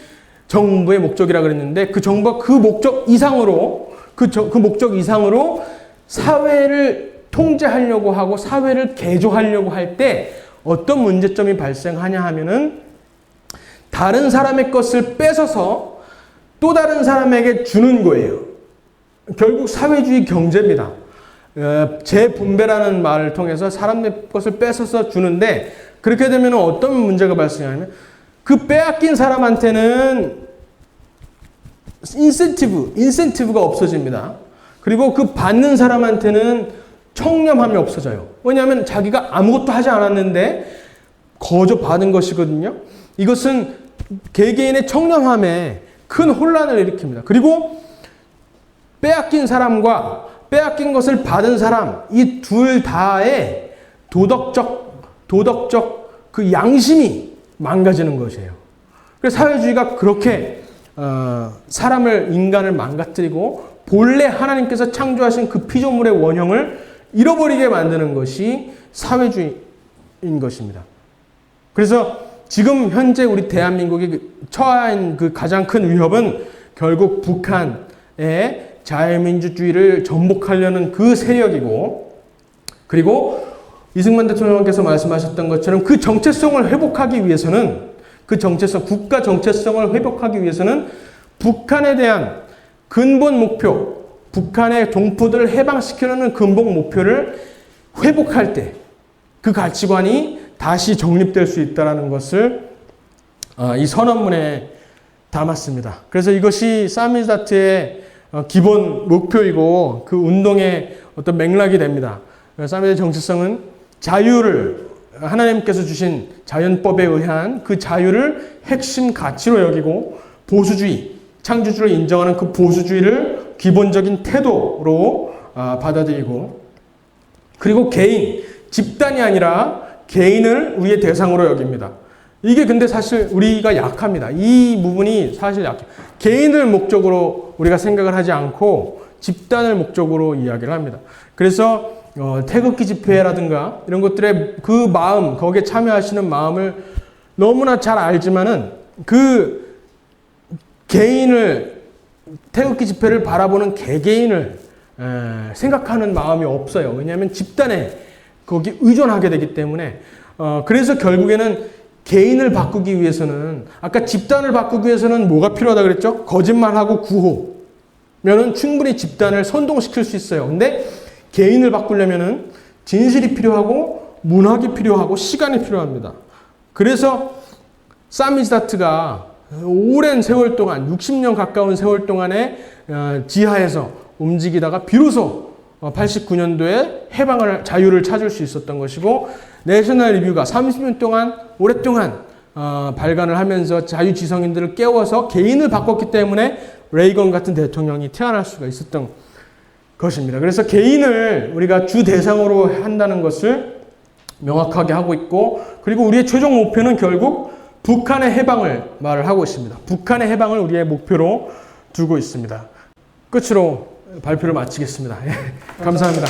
S2: 정부의 목적이라 그랬는데 그 정부가 그 목적 이상으로 그 목적 이상으로 사회를 통제하려고 하고 사회를 개조하려고 할 때 어떤 문제점이 발생하냐 하면은 다른 사람의 것을 뺏어서 또 다른 사람에게 주는 거예요. 결국 사회주의 경제입니다. 재분배라는 말을 통해서 사람의 것을 뺏어서 주는데 그렇게 되면 어떤 문제가 발생하냐면 그 빼앗긴 사람한테는 인센티브가 없어집니다. 그리고 그 받는 사람한테는 청렴함이 없어져요. 왜냐하면 자기가 아무것도 하지 않았는데 거저 받은 것이거든요. 이것은 개개인의 청렴함에 큰 혼란을 일으킵니다. 그리고 빼앗긴 사람과 빼앗긴 것을 받은 사람, 이 둘 다의 도덕적 그 양심이 망가지는 것이에요. 그래서 사회주의가 그렇게 인간을 망가뜨리고 본래 하나님께서 창조하신 그 피조물의 원형을 잃어버리게 만드는 것이 사회주의인 것입니다. 그래서 지금 현재 우리 대한민국이 처한 그 가장 큰 위협은 결국 북한의 자유민주주의를 전복하려는 그 세력이고, 그리고 이승만 대통령께서 말씀하셨던 것처럼 그 정체성을 회복하기 위해서는, 국가 정체성을 회복하기 위해서는 북한에 대한 근본 목표, 북한의 동포들을 해방시키려는 근본 목표를 회복할 때 그 가치관이 다시 정립될 수 있다는 것을 이 선언문에 담았습니다. 그래서 이것이 사미스다트의 기본 목표이고 그 운동의 어떤 맥락이 됩니다. 사미스다트의 정체성은 자유를, 하나님께서 주신 자연법에 의한 그 자유를 핵심 가치로 여기고 보수주의, 창조주를 인정하는 그 보수주의를 기본적인 태도로 받아들이고, 그리고 개인, 집단이 아니라 개인을 우리의 대상으로 여깁니다. 이게 근데 사실 우리가 약합니다. 이 부분이 사실 약해요. 개인을 목적으로 우리가 생각을 하지 않고 집단을 목적으로 이야기를 합니다. 그래서 태극기 집회라든가 이런 것들의 그 마음, 거기에 참여하시는 마음을 너무나 잘 알지만은 그 개인을, 태극기 집회를 바라보는 개개인을 생각하는 마음이 없어요. 왜냐하면 집단에 거기 의존하게 되기 때문에 그래서 결국에는 개인을 바꾸기 위해서는, 아까 집단을 바꾸기 위해서는 뭐가 필요하다 그랬죠? 거짓말하고 구호면은 충분히 집단을 선동시킬 수 있어요. 근데 개인을 바꾸려면은 진실이 필요하고 문학이 필요하고 시간이 필요합니다. 그래서 사미스다트가 오랜 세월 동안, 60년 가까운 세월 동안에 지하에서 움직이다가 비로소 89년도에 자유를 찾을 수 있었던 것이고, 내셔널 리뷰가 30년 동안, 오랫동안 발간을 하면서 자유지성인들을 깨워서 개인을 바꿨기 때문에 레이건 같은 대통령이 태어날 수가 있었던 것입니다. 그래서 개인을 우리가 주 대상으로 한다는 것을 명확하게 하고 있고, 그리고 우리의 최종 목표는 결국 북한의 해방을 말을 하고 있습니다. 북한의 해방을 우리의 목표로 두고 있습니다. 끝으로 발표를 마치겠습니다. 감사합니다.